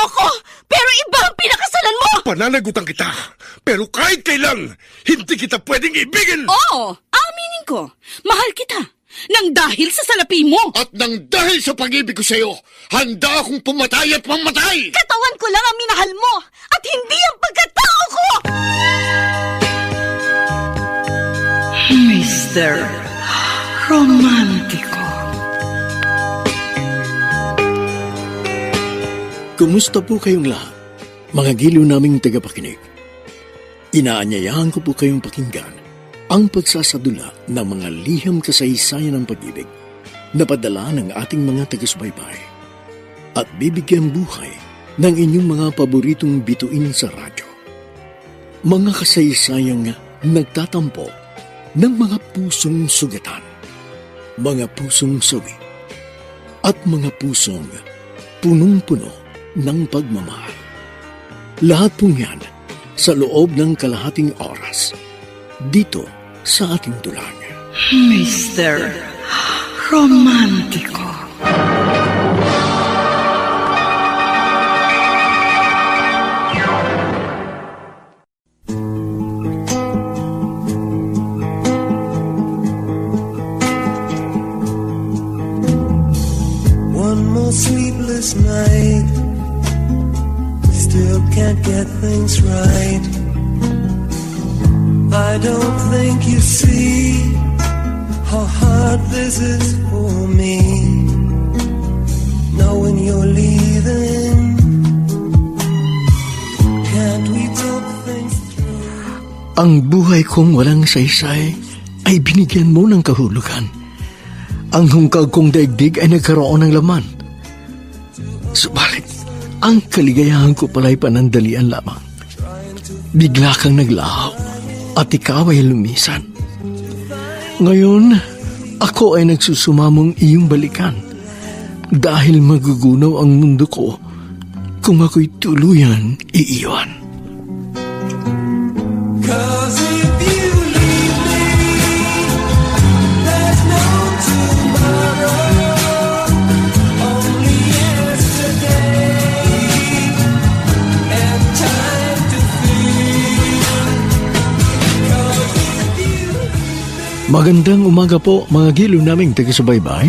ko, pero iba ang pinakasalan mo! Pananagutan kita, pero kahit kailan, hindi kita pwedeng ibigin! Oo, aminin ko, mahal kita, nang dahil sa salapi mo! At nang dahil sa pag-ibig ko sa'yo, handa akong pumatay at mamatay! Katawan ko lang ang minahal mo, at hindi ang pagkatao ko! Mr. Romántico. Kumusta po kayong lahat, mga giliw naming tagapakinig? Inaanyayahan ko po kayong pakinggan ang pagsasadula ng mga liham kasaysayan ng pag-ibig na padala ng ating mga taga-subaybay at bibigyan buhay ng inyong mga paboritong bituin sa radyo. Mga kasaysayang nagtatampo ng mga pusong sugatan, mga pusong sawi, at mga pusong punong-puno ng pagmamahal. Lahat pong yan sa loob ng kalahating oras dito sa ating dulang. Mr. Romántico. One more sleepless night, still can't get things right. I don't think you see how hard this is for me, knowing you're leaving. Can't we talk things through? Ang buhay kong walang saysay ay binigyan mo ng kahulugan. Ang hungkag kong daigdig ay nagkaroon ng laman. Subalit, ang kaligayahan ko pala'y panandalian lamang. Bigla kang naglaho at ikaw ay lumisan. Ngayon, ako ay nagsusumamong iyong balikan dahil magugunaw ang mundo ko kung ako'y tuluyan iiwan. 'Cause if you leave me, there's no tomorrow, only yesterday, and time to feel. 'Cause if you Magandang umaga po mga giliw naming taga-subaybay.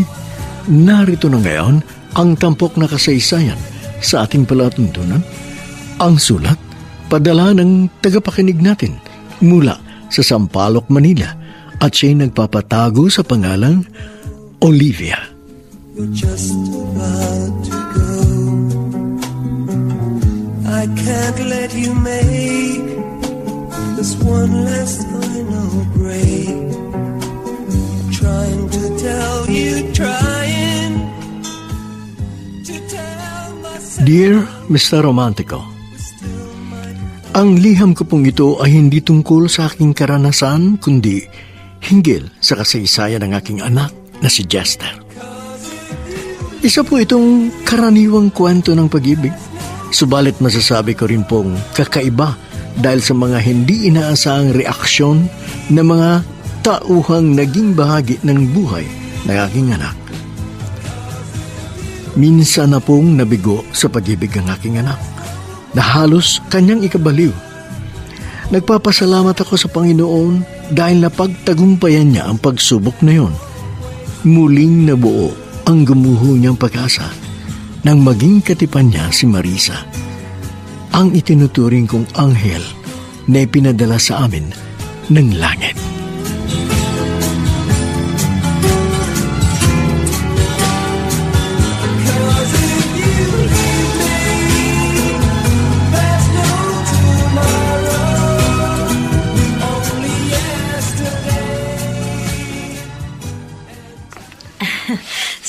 Narito na ngayon ang tampok na kasaysayan sa ating palatuntunan. Ang sulat, padala ng tagapakinig natin mula sa Sampaloc, Manila at siya'y nagpapatago sa pangalang Olivia. You're just about to go. I can't let you make this one last final break. Trying to tell you, trying to tell myself. Dear Mr. Romantico, ang liham ko pong ito ay hindi tungkol sa aking karanasan, kundi hinggil sa kasaysayan ng aking anak na si Jester. Isa po itong karaniwang kwento ng pag-ibig, subalit masasabi ko rin pong kakaiba dahil sa mga hindi inaasahang reaksyon ng mga tauhang naging bahagi ng buhay ng aking anak. Minsan na pong nabigo sa pag-ibig ang aking anak, na halos kanyang ikabaliw. Nagpapasalamat ako sa Panginoon dahil napagtagumpayan niya ang pagsubok na yon. Muling nabuo ang gumuho niyang pag-asa nang maging katipan niya si Marisa, ang itinuturing kong anghel na ipinadala sa amin ng langit.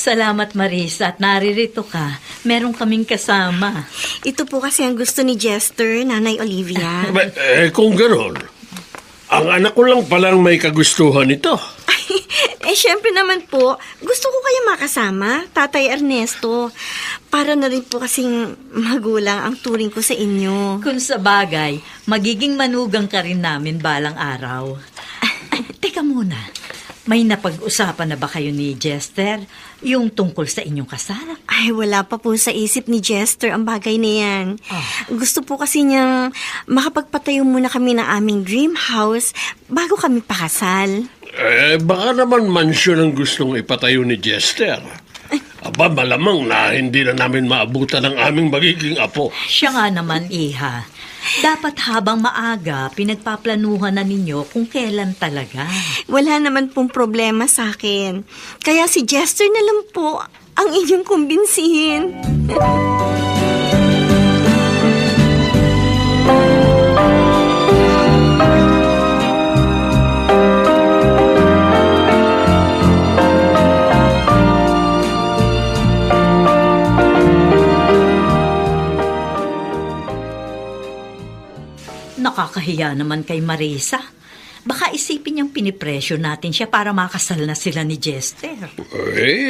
Salamat, Marisa, at naririto ka. Meron kaming kasama. Ito po kasi ang gusto ni Jester, Nanay Olivia. Kung gano'n, ang anak ko lang palang may kagustuhan ito. Syempre naman po, gusto ko kayo makasama, Tatay Ernesto. Para na rin po kasing magulang ang turing ko sa inyo. Kung sa bagay, magiging manugang ka rin namin balang araw. Teka muna, May napag-usapan na ba kayo ni Jester yung tungkol sa inyong kasal? Ay, wala pa po sa isip ni Jester ang bagay na yan. Gusto po kasi niyang makapagpatayo muna kami ng aming dream house bago kami pakasal. Baka naman mansyon ang gustong ipatayo ni Jester. Aba, malamang na hindi na namin maabutan ang aming magiging apo. Siya nga naman, Iha. Dapat habang maaga, pinagpaplanuhan na ninyo kung kailan talaga. Wala naman pong problema sa akin. Kaya si Jester na lang po ang inyong kumbinsihin. Nakakahiya naman kay Marisa. Baka isipin niyang pinipresyo natin siya para makasal na sila ni Jester.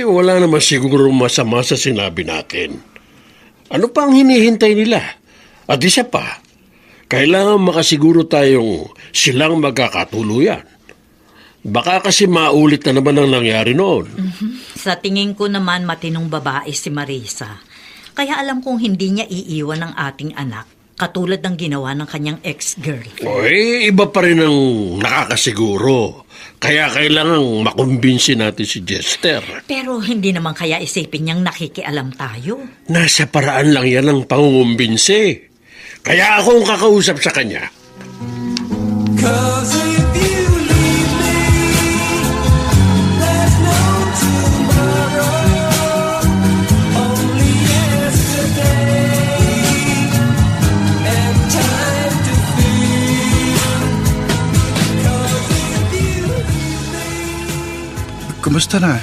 Wala naman siguro masama sa sinabi natin. Ano pa ang hinihintay nila? At isa pa, kailangan makasiguro tayong silang magkakatuluyan. Baka kasi maulit na naman ang nangyari noon. Sa tingin ko naman matinong babae si Marisa. Kaya alam kong hindi niya iiwan ang ating anak. Katulad ng ginawa ng kanyang ex-girlfriend. Iba pa rin ang nakakasiguro. Kaya kailangang makumbinsi natin si Jester. Pero hindi naman kaya isipin niyang nakikialam tayo. Nasa paraan lang yan ang pangungumbinsi. Kaya ako ang kakausap sa kanya. 'Cause if you leave me, there's no tomorrow. Only yesterday and time to feel. 'Cause if you leave me. Kumusta na?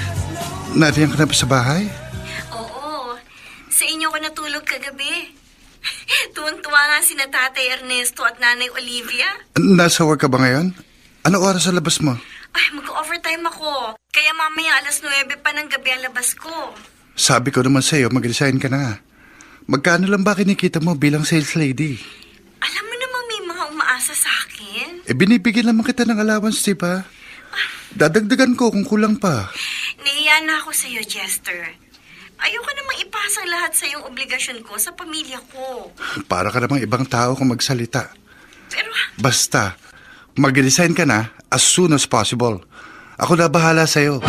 Nariyan ka na ba sa bahay? Oo, sa inyo ko natulog kagabi. Tuwan-tuwa nga si na Tatay Ernesto at Nanay Olivia. Nasa work ka ba ngayon? Ano oras sa labas mo? Ay, mag-overtime ako. Kaya mamaya 9:00 pa ng gabi ang labas ko. Sabi ko naman sa'yo, mag-resign ka na nga. Magkano lang ba kinikita mo bilang sales lady? Alam mo naman may mga umaasa sa akin. Binibigyan naman kita ng allowance, di ba? Dadagdagan ko kung kulang pa. Nahiya na ako sa'yo, Jester. Ayoko namang ipasang lahat sa iyong obligasyon ko sa pamilya ko. Para ka namang ibang tao kung magsalita. Pero, Basta, mag-resign ka na as soon as possible. Ako na bahala sa'yo.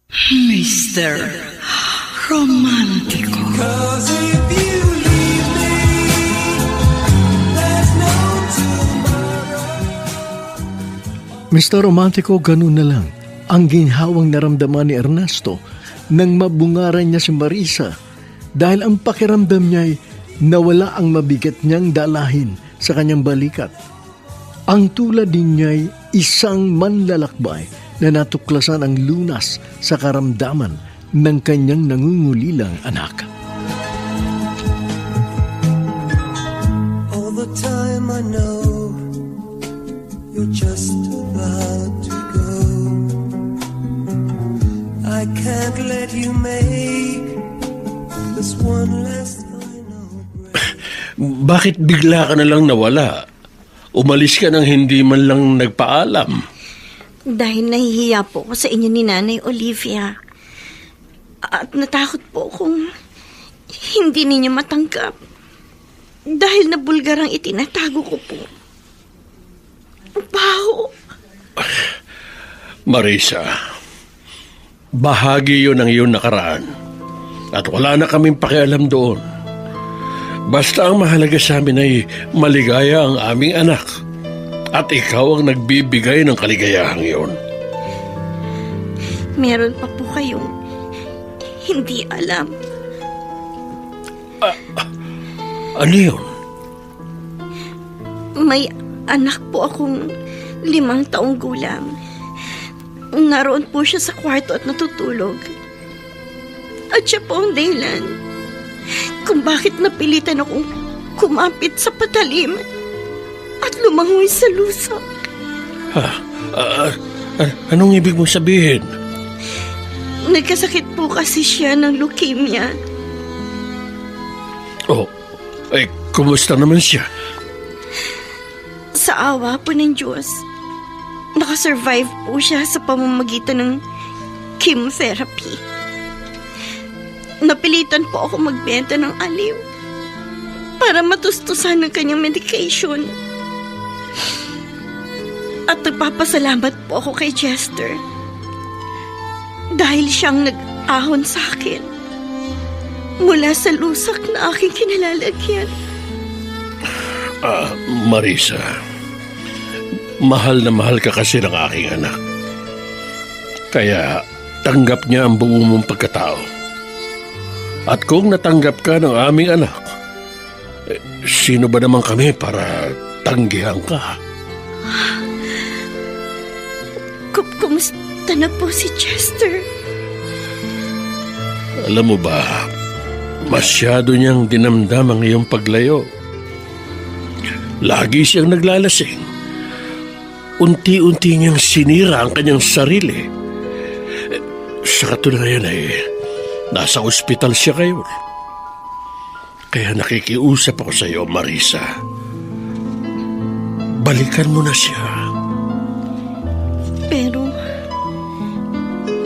Mr. Romantico. 'Cause if you leave me, there's no tomorrow. Mr. Romantico, ganun na lang ang ginhawang naramdaman ni Ernesto nang mabungaran niya si Marisa dahil ang pakiramdam niya ay nawala ang mabigat niyang dalahin sa kanyang balikat. Ang tulad din niya ay isang manlalakbay na natuklasan ang lunas sa karamdaman ng kanyang nangungulilang anak. All the time I know you're just about to go. I can't let you make this one last final break. Bakit bigla ka na lang nawala? Umalis ka nang hindi man lang nagpaalam. dahil nahihiya po ako sa inyo ni Nanay Olivia. At natakot po kung hindi ninyo matanggap dahil nabulgar ang itinatago ko po. Baho. Marisa, bahagi yun ng iyong nakaraan at wala na kaming pakialam doon. Basta ang mahalaga sa amin ay maligaya ang aming anak at ikaw ang nagbibigay ng kaligayahang iyon. Meron pa po kayong hindi alam. Ano yun? May anak po akong 5 taong gulang. Naroon po siya sa kwarto at natutulog. At siya po ang dahilan kung bakit napilitan akong kumapit sa patalim at lumangoy sa lusa. Anong ibig mong sabihin? Nagkasakit po kasi siya ng leukemia. Ay, kumusta naman siya? Sa awa po ng Diyos, nakasurvive po siya sa pamamagitan ng chemotherapy. Napilitan po ako magbenta ng aliw para matustusan ng kanyang medication. At nagpapasalamat po ako kay Chester dahil siyang nag-ahon sa akin mula sa lusak na aking kinalalagyan. Marisa, mahal na mahal ka kasi ng aking anak. Kaya tanggap niya ang buo mong pagkatao. At kung natanggap ka ng aming anak, sino ba naman kami para tanggihan ka? Kumusta na po si Chester? Alam mo ba, masyado niyang dinamdam ang iyong paglayo. Lagi siyang naglalasing. Unti-unti niyang sinira ang kanyang sarili. Sa katunayan ay nasa ospital siya ngayon. Kaya nakikiusap ako sa iyo, Marisa. Balikan mo na siya. Pero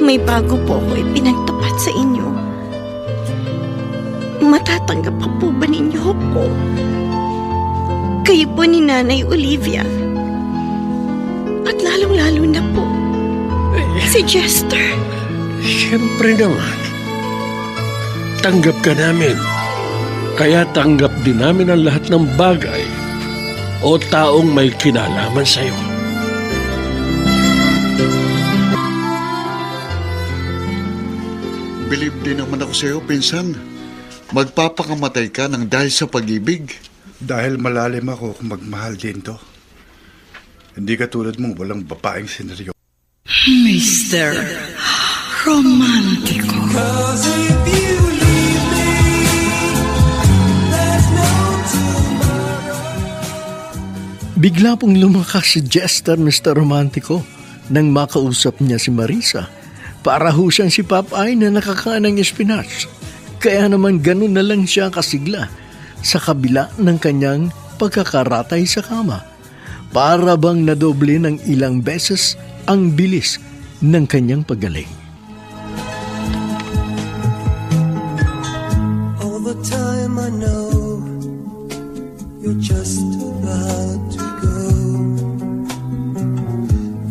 may bago po ako ipinagtapat sa inyo. Matatanggap pa po ba ninyo ako? Kayo po ni Nanay Olivia. At lalong-lalo na po si Chester. Siyempre naman. Tanggap ka namin. Kaya tanggap din namin ang lahat ng bagay o taong may kinalaman sa iyo. Believe din naman ako sa iyo, pinsan. Magpapakamatay ka ng dahil sa pag-ibig. Dahil malalim ako kung magmahal din to. Hindi katulad mong walang babaeng senaryo. Mr. Romantico. Bigla pong lumakas si Chester, Mr. Romantico, nang makausap niya si Marisa. Para ho siyang si Popeye na nakakain ng espinach. Kaya naman ganun na lang siya kasigla sa kabila ng kanyang pagkakaratay sa kama. Para bang nadoble ng ilang beses ang bilis ng kanyang paggaling. All the time I know you're just about to go.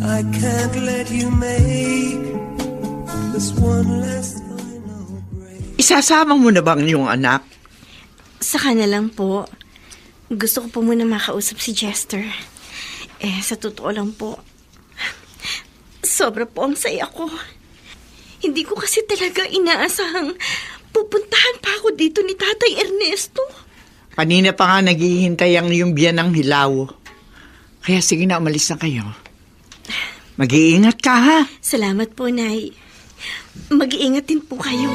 I can't let you make this one last final break. Isasama mo na bang yung anak? Saka na lang po. Gusto ko po muna makausap si Chester. Sa totoo lang po, sobra po ang saya ko. Hindi ko kasi talaga inaasahang pupuntahan pa ako dito ni Tatay Ernesto. Kanina pa nga naghihintay ang iyong biyanang hilaw. Kaya sige na, umalis na kayo. Mag-iingat ka, ha? Salamat po, Nay. Mag-iingat din po kayo.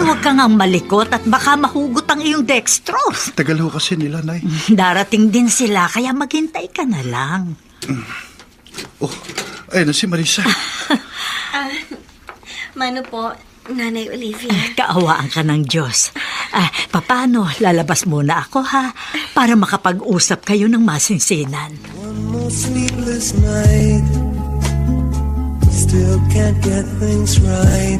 Huwag kang ang malikot at baka mahugot ang iyong dextrose. Tagal ho kasi nila, Nay. Darating din sila, kaya maghintay ka na lang. Oh, ayun na si Marisa. Mano po, Nanay Olivia? Kaawaan ka ng Diyos. Paano, lalabas muna ako, ha? Para makapag-usap kayo ng masinsinan. One more sleepless night, still can't get things right.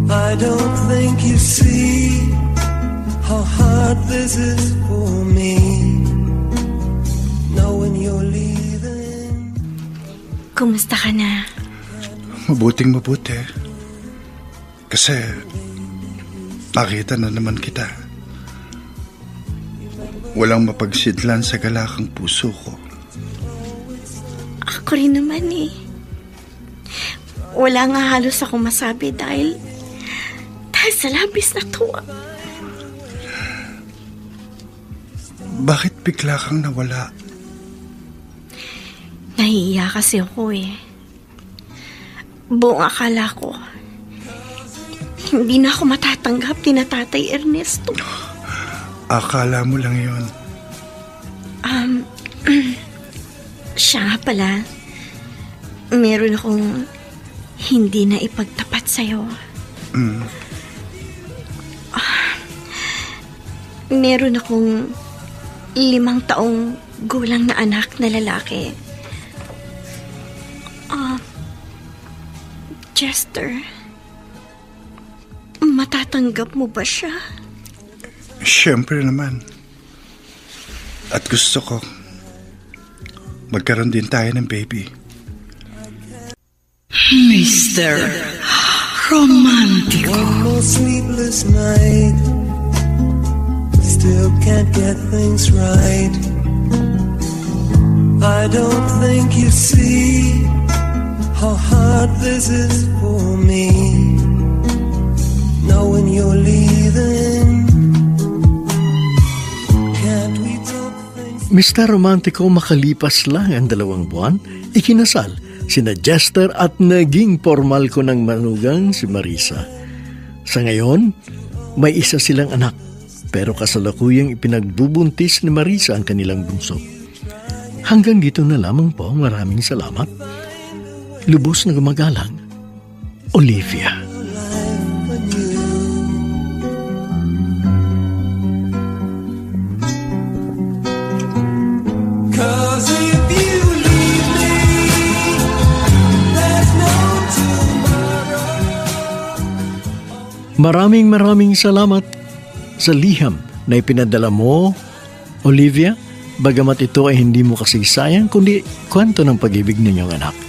I don't think you see how hard this is for me, knowing you're leaving. Kumusta ka na? Mabuting mabuti. Kasi nakita na naman kita. Walang mapagsidlan sa galakang puso ko. Ako rin naman eh. Wala nga halos ako masabi dahil sa labis na tuwa. Bakit bigla kang nawala? Nahihiya kasi ako eh. Buong akala ko, hindi na ako matatanggap ni na Tatay Ernesto. Akala mo lang yun. Siya nga pala, meron akong hindi na ipagtapat sa'yo. Meron akong 5 taong gulang na anak na lalaki. Chester, matatanggap mo ba siya? Siyempre naman. At gusto ko, magkaroon din tayo ng baby. Mr. Romantico. One more sleepless night. Still can't get things right. I don't think you see how hard this is for me. Knowing you're leaving. Can't we talk things? Mr. Romantico, makalipas lang ang 2 buwan, ikinasal sina Jester at naging formal ko ng manugang si Marisa. Sa ngayon, may isa silang anak, pero kasalukuyang ipinagbubuntis ni Marisa ang kanilang bunso. Hanggang dito na lamang po, maraming salamat. Lubos na gumagalang, Olivia. Cause if you leave me, there's no tomorrow. Maraming salamat sa liham na ipinadala mo, Olivia, bagamat ito ay hindi mo kasaysayan kundi kwento ng pag-ibig ninyong anak.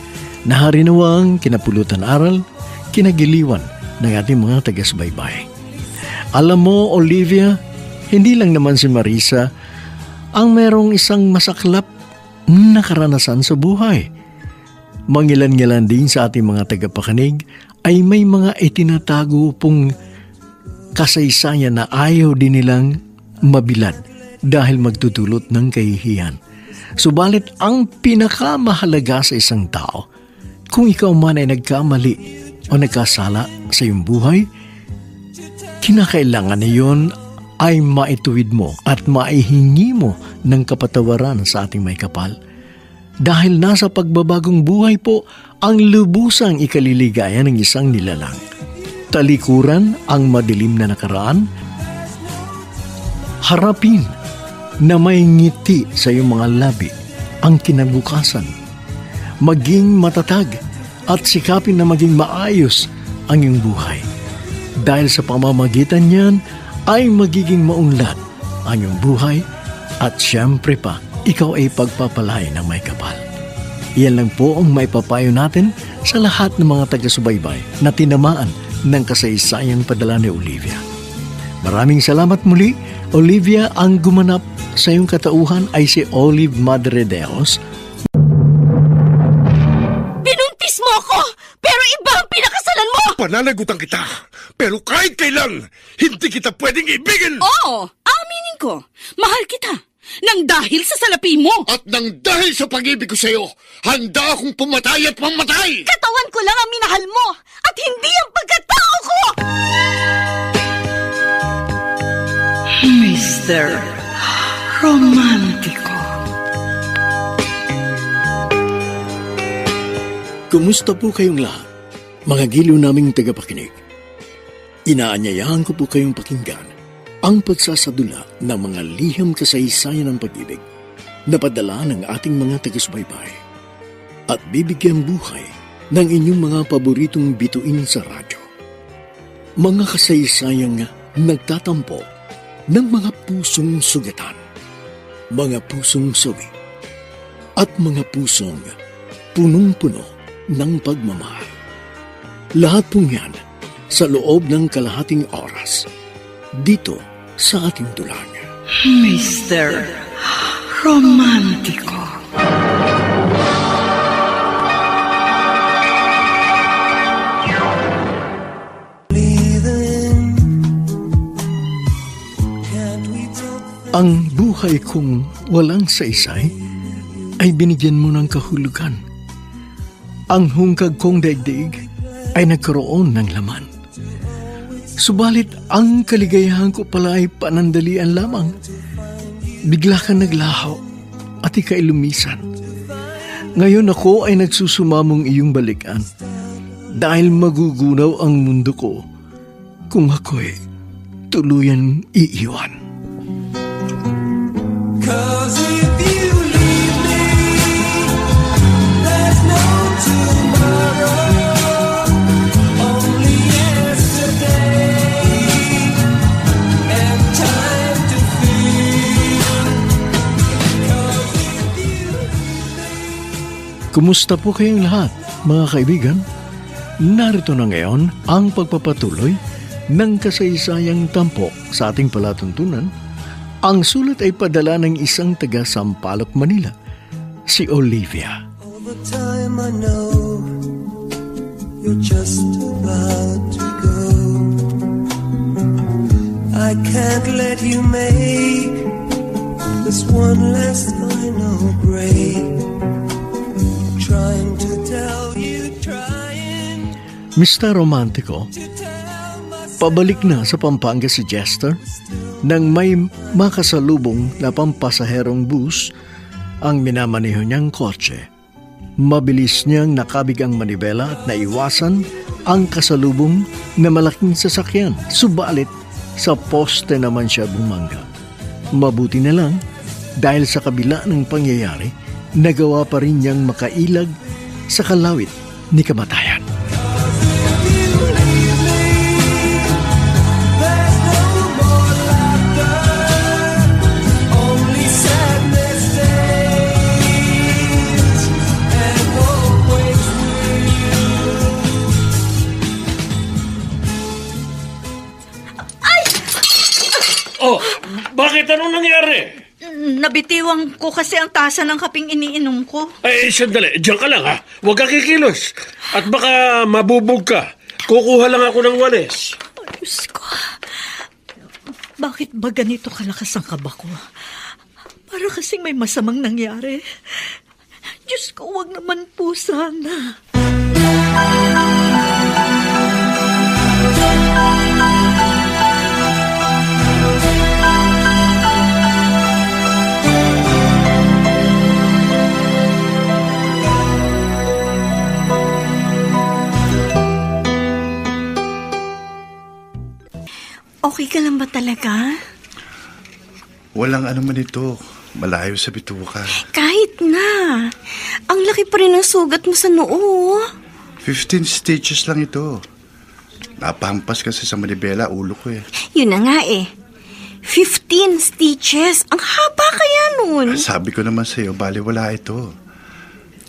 Naharinawang kinapulutan aral, kinagiliwan ng ating mga taga-subaybay. Alam mo, Olivia, hindi lang naman si Marisa ang merong isang masaklap na karanasan sa buhay. Mangilan-ngilan din sa ating mga tagapakinig ay may mga itinatago pong kasaysayan na ayaw din nilang mabilad dahil magtutulot ng kahihiyan. Subalit ang pinakamahalaga sa isang tao, kung ikaw man ay nagkamali o nagkasala sa iyong buhay, kinakailangan na yun ay maituwid mo at maihingi mo ng kapatawaran sa ating may kapal. Dahil nasa pagbabagong buhay po ang lubusang ikaliligaya ng isang nilalang. Talikuran ang madilim na nakaraan, harapin na may ngiti sa iyong mga labi ang kinabukasan. Maging matatag at sikapin na maging maayos ang iyong buhay. Dahil sa pamamagitan niyan ay magiging maunlad ang iyong buhay at siyempre pa, ikaw ay pagpapalay ng may kapal. Iyan lang po ang maipapayo natin sa lahat ng mga taga-subaybay na tinamaan ng kasaysayang padala ni Olivia. Maraming salamat muli, Olivia. Ang gumanap sa iyong katauhan ay si Olive Madredeos. Binuntis mo ako, pero iba ang pinakasalan mo! Pananagutan kita, pero kahit kailan, hindi kita pwedeng ibigin! Oo, aminin ko, mahal kita. Nang dahil sa salapi mo. At nang dahil sa pag-ibig ko sa'yo, handa akong pumatay at mamatay! Katawan ko lang ang minahal mo at hindi ang pagkatao ko! Mr. Romantico. Kumusta po kayong lahat, mga giliw naming tagapakinig? Inaanyayahan ko po kayong pakinggan ang pagsasadula ng mga liham kasaysayan ng pag-ibig na padala ng ating mga taga-subaybay at bibigyan buhay ng inyong mga paboritong bituin sa radyo. Mga kasaysayang nagtatampo ng mga pusong sugatan, mga pusong sawi, at mga pusong punong-puno ng pagmamahal. Lahat pong yan sa loob ng kalahating oras dito sa ating tulang. Mr. Romantico. Leaving. Can't we talk Ang buhay kong walang saysay ay binigyan mo ng kahulugan. Ang hungkag kong daigdig ay nagkaroon ng laman. Subalit ang kaligayahan ko pala ay panandalian lamang. Bigla kang naglaho at ika'y lumisan. Ngayon ako ay nagsusumamong iyong balikan dahil magugunaw ang mundo ko kung ako'y tuluyan iiwan. 'Cause if you leave me, there's no tomorrow, only yesterday, and time to feel. 'Cause if you Kumusta po kayong lahat, mga kaibigan? Narito na ngayon ang pagpapatuloy ng kasaysayang tampok sa ating palatuntunan. Ang sulat ay padala ng isang taga Sampaloc, Manila, si Olivia. all the time I know you're just about to go, I can't let you make this one last final break. Trying to tell you, trying Mr. Romantico, to tell myself pabalik na sa Pampanga si Jester nang may makasalubong na pampasaherong bus ang minamaneho niyang kotse. Mabilis niyang nakabig ang manibela at naiwasan ang kasalubong na malaking sasakyan. Subalit, sa poste naman siya bumangga. Mabuti na lang dahil sa kabila ng pangyayari, nagawa pa rin niyang makailag sa kalawit ni kamatayan. there's no more laughter, only sadness stays, and hope waits with you. Oh, bakit? Anong nangyari? Nabitiwang ko kasi ang tasa ng kaping iniinom ko. Ay, sandali. Diyan ka lang, ha? Huwag ka kikilos. At baka mabubog ka. Kukuha lang ako ng walis. Diyos ko, bakit ba ganito kalakas ang kaba ko? Para kasing may masamang nangyari. Diyos ko, wag naman po sana. Okay ka lang ba talaga? Walang ano man ito. Malayo sa bituka. Kahit na. Ang laki pa rin ng sugat mo sa noo. 15 stitches lang ito. Napahampas kasi sa manibela, ulo ko eh. Yun na nga eh. 15 stitches. Ang haba kaya nun. Sabi ko naman sa'yo, baliwala ito.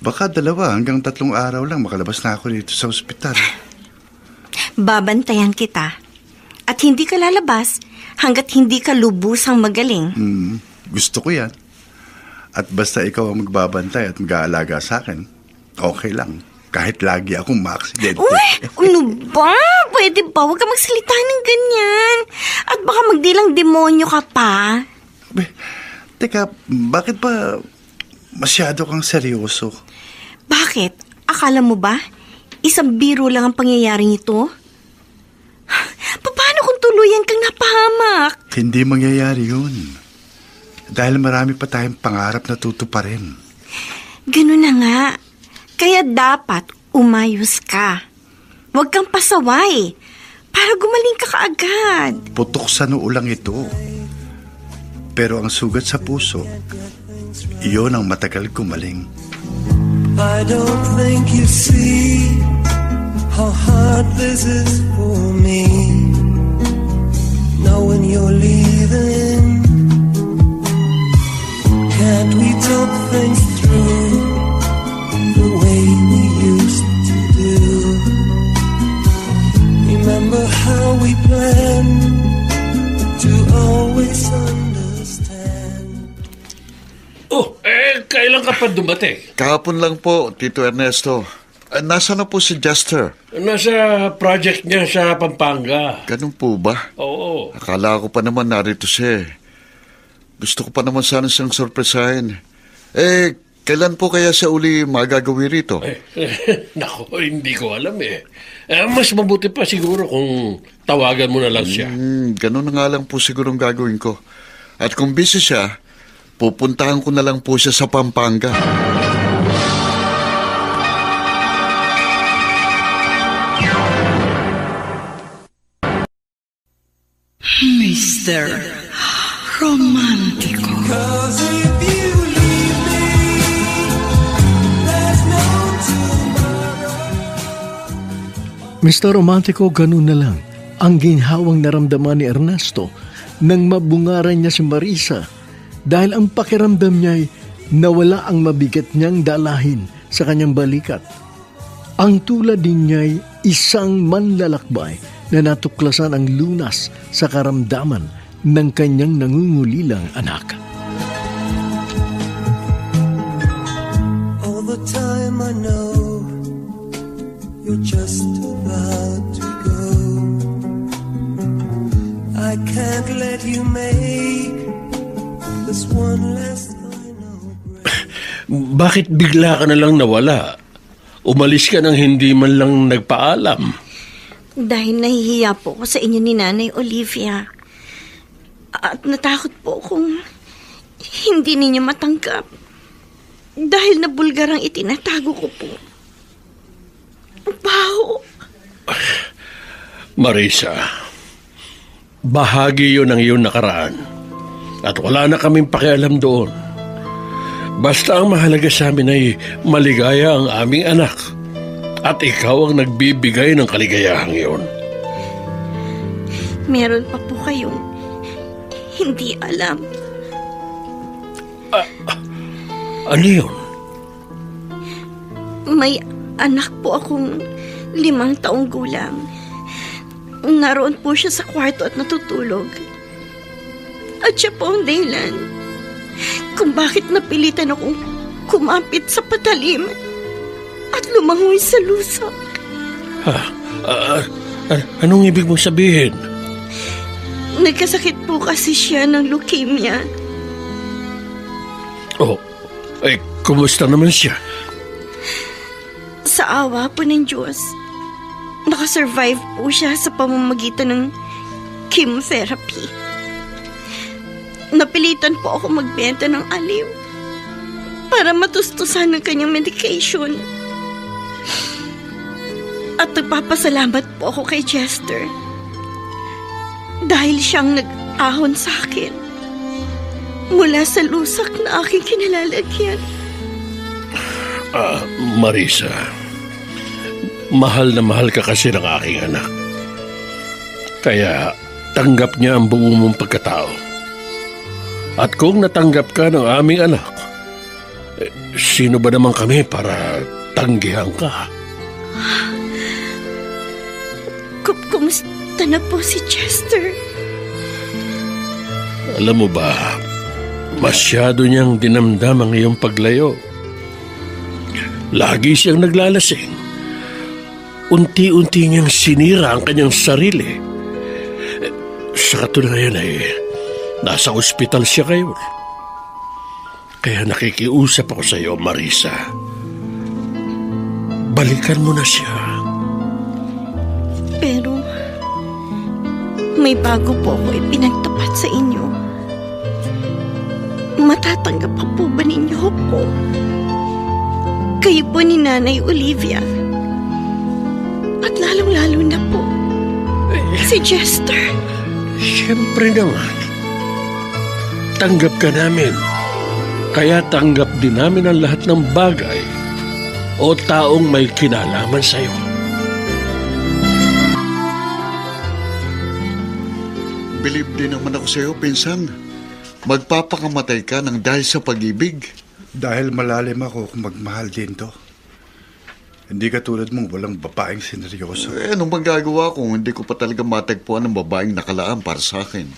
Baka 2 hanggang 3 araw lang makalabas na ako dito sa ospital. Babantayan kita. At hindi ka lalabas hanggat hindi ka lubusang magaling. Gusto ko yan. At basta ikaw ang magbabantay at mag-aalaga sa akin, okay lang. Kahit lagi akong maaksidente. Uy! Ano ba? Pwede ba? Huwag ka magsalita ng ganyan. At baka magdilang demonyo ka pa. Teka, bakit ba masyado kang seryoso? Bakit? Akala mo ba? Isang biro lang ang pangyayaring ito? Paano kung tuluyan kang napahamak? Hindi mangyayari yun. Dahil marami pa tayong pangarap na tutuparin. Ganun na nga. Kaya dapat umayos ka. Huwag kang pasaway para gumaling ka kaagad. Putok sa noo lang ito. Pero ang sugat sa puso, iyon ang matagal gumaling. I don't think you see how hard this is for me, knowing you're leaving. Can't we talk things through the way we used to do? Remember how we planned to always understand. Oh, kailan ka pa dumating? Kahapon lang po, Tito Ernesto. Nasaan na po si Jester? Nasa project niya sa Pampanga. Ganun po ba? Oo. Akala ko pa naman narito siya. Gusto ko pa naman sana siyang sorpresahin. Kailan po kaya siya uli magagawi rito? Nako, hindi ko alam eh. Mas mabuti pa siguro kung tawagan mo na lang siya. Ganun na nga lang po siguro ang gagawin ko. At kung busy siya, pupuntahan ko na lang po siya sa Pampanga. Mr. Romantico. 'Cause if you leave me, there's no tomorrow. Mr. Romantico, ganun na lang ang ginhawang naramdaman ni Ernesto nang mabungaran niya si Marisa dahil ang pakiramdam niya ay nawala ang mabigat niyang dalahin sa kanyang balikat. Ang tulad din niya ay isang manlalakbay na natuklasan ang lunas sa karamdaman ng kanyang nangungulilang anak. All the time I know you're just about to go. I can't let you make this one last final break. Bakit bigla ka na lang nawala? Umalis ka nang hindi man lang nagpaalam. Dahil nahihiya po ako sa inyo ni Nanay Olivia. At natakot po kung hindi ninyo matanggap. Dahil nabulgar ang itinatago ko po. Baho. Marisa, bahagi yun ng iyong nakaraan. At wala na kaming pakialam doon. Basta ang mahalaga sa amin ay maligaya ang aming anak. At ikaw ang nagbibigay ng kaligayahang iyon. Meron pa po kayong hindi alam. Ano yun? May anak po akong 5 taong gulang. Naroon po siya sa kwarto at natutulog. At siya po ang dahilan kung bakit napilitan akong kumapit sa patalim at lumangoy sa lusa. Anong ibig mong sabihin? Nagkasakit po kasi siya ng leukemia. Kumusta naman siya? Sa awa po ng Diyos, nakasurvive po siya sa pamamagitan ng chemotherapy. Napilitan po ako magbenta ng aliw para matustusan ng kanyang medication. At nagpapasalamat po ako kay Chester dahil siyang nag-ahon sa akin mula sa lusak na aking kinalalagyan. Marisa, mahal na mahal ka kasi ng aking anak. Kaya tanggap niya ang buo mong pagkatao. At kung natanggap ka ng aming anak, sino ba naman kami para tanggihan ka? Kumusta na po si Chester? Alam mo ba, masyado niyang dinamdam ang iyong paglayo. Lagi siyang naglalasing. Unti-unti niyang sinira ang kanyang sarili. Sa katunayan ay nasa ospital siya ngayon. Kaya nakikiusap ako sa iyo, Marisa. Balikan mo na siya. Pero may bago po ako ipinagtapat sa inyo. Matatanggap pa po ba ninyo ako? Kayo po ni Nanay Olivia. At lalong-lalo na po si Chester. Siyempre naman. Tanggap ka namin. Kaya tanggap din namin ang lahat ng bagay o taong may kinalaman sa'yo. Believe din naman ako sa'yo, pinsan. Magpapakamatay ka ng dahil sa pag-ibig. Dahil malalim ako kung magmahal din to. Hindi katulad mong walang babaeng sineryoso. Anong magagawa kung hindi ko pa talaga matagpuan ng babaeng nakalaan para sa akin?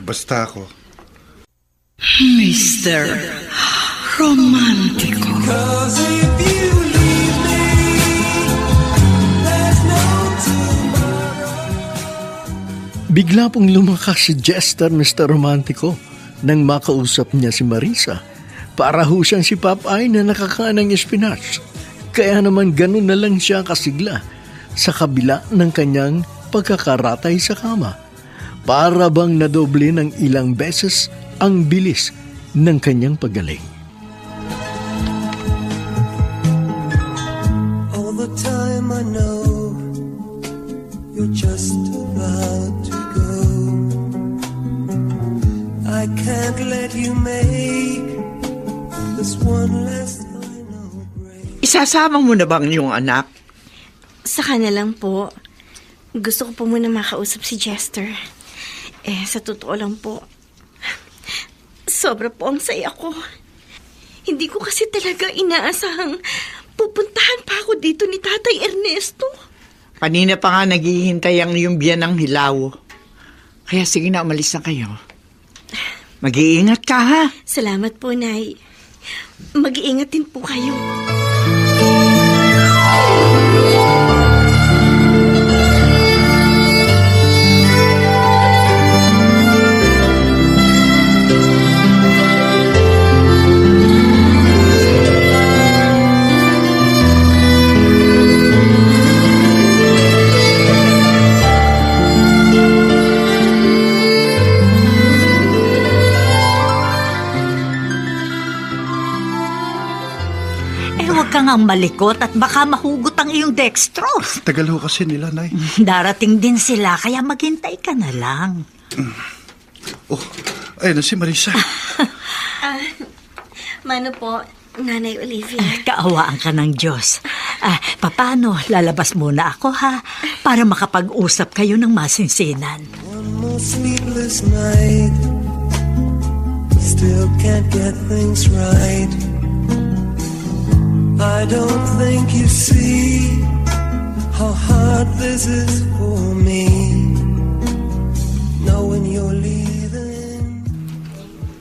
Basta ako. Mr. Romantico. 'Cause if you leave me, there's no tomorrow. Bigla pong lumakas si Chester, Mr. Romantico. nang makausap niya si Marisa. Para ho siyang si Popeye na nakakain ng espinach. Kaya naman ganun na lang siya kasigla sa kabila ng kanyang pagkakaratay sa kama. Para bang nadoble ng ilang beses ang bilis ng kanyang paggaling. All the time I know you're just about to go. I can't let you make this one last final break. Isasama mo na bang yung anak? Saka na lang po. Gusto ko po muna makausap si Jester. Sa totoo lang po, sobra po ang saya ko. Hindi ko kasi talaga inaasahang pupuntahan pa ako dito ni Tatay Ernesto. Kanina pa nga naghihintay ang yung biyanang hilaw. Kaya sige na, umalis na kayo. Mag-iingat ka, ha? Salamat po, Nay. Mag-iingat din po kayo. Huwag kang ang malikot at baka mahugot ang iyong dextrose. Tagal ho kasi nila, Nay. Darating din sila, kaya maghintay ka na lang. Oh, ayun na si Marisa. Mano po, Nanay Olivia. Kaawaan ka ng Diyos. Paano, lalabas muna ako, ha? Para makapag-usap kayo ng masinsinan. One more sleepless night, still can't get things right. I don't think you see how hard this is for me, knowing you're leaving.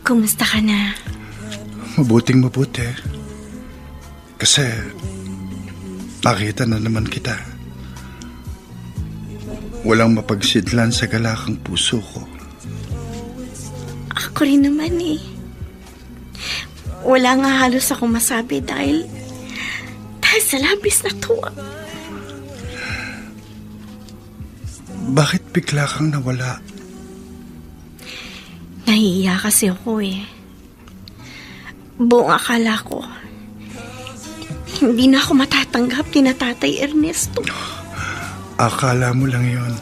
Kumusta ka na? Mabuting mabuti. Kasi nakita na naman kita. Walang mapagsidlan sa galakang puso ko. Ako rin naman eh. Wala nga halos ako masabi dahil sa labis na tuwa. Bakit bigla kang nawala? Nahihiya kasi ako eh. Buong akala ko, hindi na ako matatanggap ni Tatay Ernesto. Akala mo lang yon.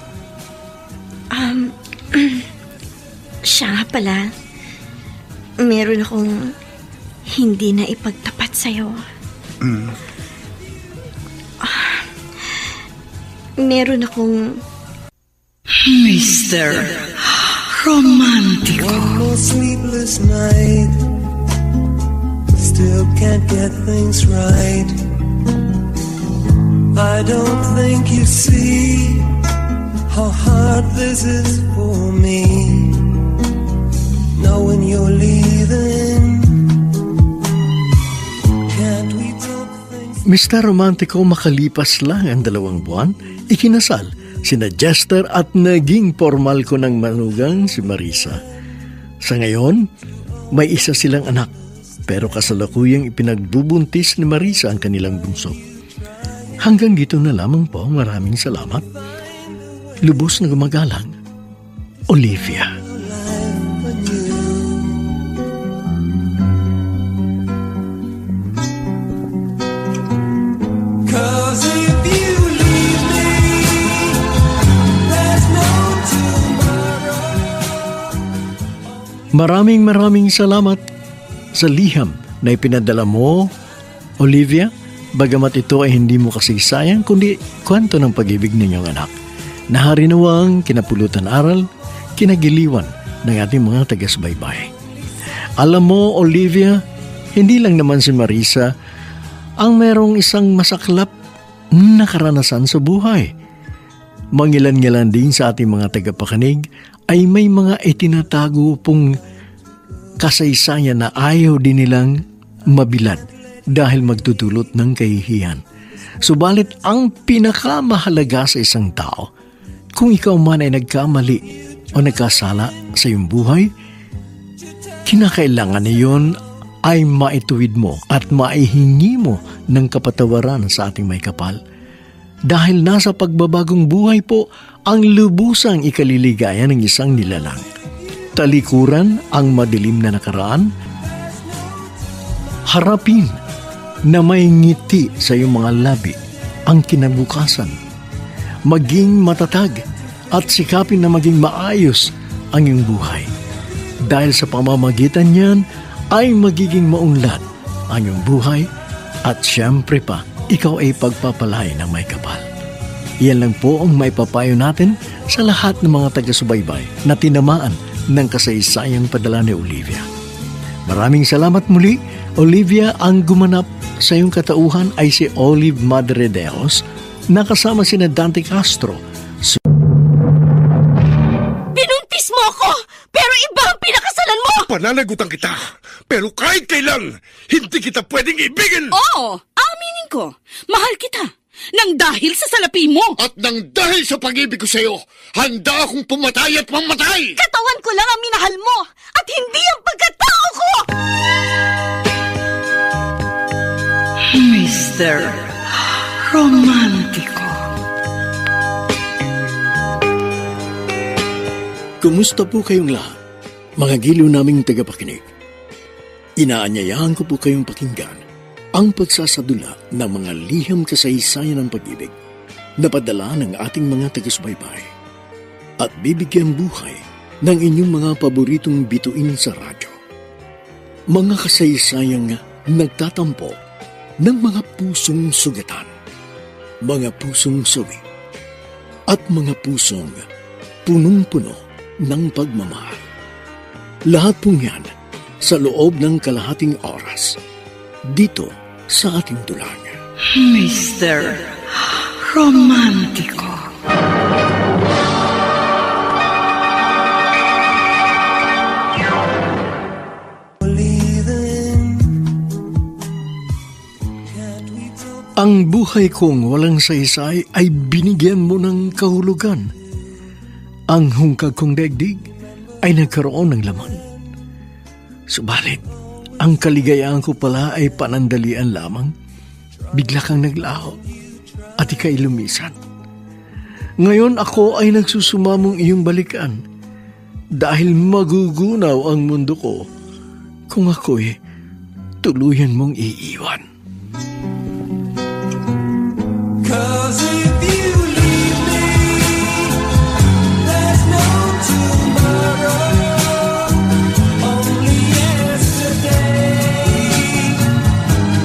Siya nga pala, meron akong hindi na ipagtapat sa'yo. Meron akong Mr. Romantico. One more sleepless night, still can't get things right. I don't think you see how hard this is for me, knowing you're leaving. Can't we talk things? Mr. Romantico, makalipas lang ang 2 buwan, ikinasal sina Jester at naging formal ko ng manugang si Marisa. Sa ngayon, may isa silang anak, pero kasalukuyang ipinagbubuntis ni Marisa ang kanilang bunso. Hanggang dito na lamang po, maraming salamat. Lubos na gumagalang, Olivia. Maraming salamat sa liham na ipinadala mo, Olivia, bagamat ito ay hindi mo kasaysayan kundi kwento ng pag-ibig ninyong anak. Naharinawang kinapulutan aral, kinagiliwan ng ating mga taga-subaybay. Alam mo, Olivia, hindi lang naman si Marisa ang merong isang masaklap na karanasan sa buhay. Mangilan-ngilan din sa ating mga tagapakinig ay may mga itinatago pong kasaysayan na ayaw din nilang mabilad dahil magdudulot ng kahihiyan. Subalit ang pinakamahalaga sa isang tao, kung ikaw man ay nagkamali o nagkasala sa iyong buhay, kinakailangan niyon ay maituwid mo at maihingi mo ng kapatawaran sa ating may kapal. Dahil nasa pagbabagong buhay po ang lubusang ikaliligaya ng isang nilalang. Talikuran ang madilim na nakaraan. Harapin na may ngiti sa iyong mga labi ang kinabukasan. Maging matatag at sikapin na maging maayos ang iyong buhay. Dahil sa pamamagitan niyan ay magiging maunlad ang iyong buhay at siyempre pa, ikaw ay pagpapalay ng may kapal. Iyan lang po ang may papayo natin sa lahat ng mga taga-subaybay na tinamaan ng kasaysayang padala ni Olivia. Maraming salamat muli, Olivia. Ang gumanap sa iyong katauhan ay si Olive Madredeos na kasama sina Dante Castro. Binuntis mo ako, pero iba ang pinakasalan mo! Pananagutan kita, pero kahit kailan, hindi kita pwedeng ibigin! Oo, aminin ko. Mahal kita. Nang dahil sa salapi mo. At nang dahil sa pag-ibig ko sa'yo, handa akong pumatay at mamatay! Katawan ko lang ang minahal mo at hindi ang pagkatao ko! Mr. Romantiko. Kumusta po kayong lahat, mga giliw naming tagapakinig? Inaanyayahan ko po kayong pakinggan ang pagsasadula ng mga liham kasaysayan ng pag-ibig na padala ng ating mga taga-subaybay at bibigyan buhay ng inyong mga paboritong bituin sa radyo. Mga kasaysayang nagtatampo ng mga pusong sugatan, mga pusong sawi, at mga pusong punong-puno ng pagmamahal. Lahat pong yan sa loob ng kalahating oras dito sa ating dulang. Mr. Romantiko. Ang buhay kong walang saysay ay binigyan mo ng kahulugan. Ang hungkag kong daigdig ay nagkaroon ng laman. Subalit, ang kaligayahan ko pala ay panandalian lamang. Bigla kang naglaho at ika'y lumisan. Ngayon ako ay nagsusumamong iyong balikan dahil magugunaw ang mundo ko kung ako'y tuluyan mong iiwan. 'Cause if you leave me, there's no tomorrow, only yesterday,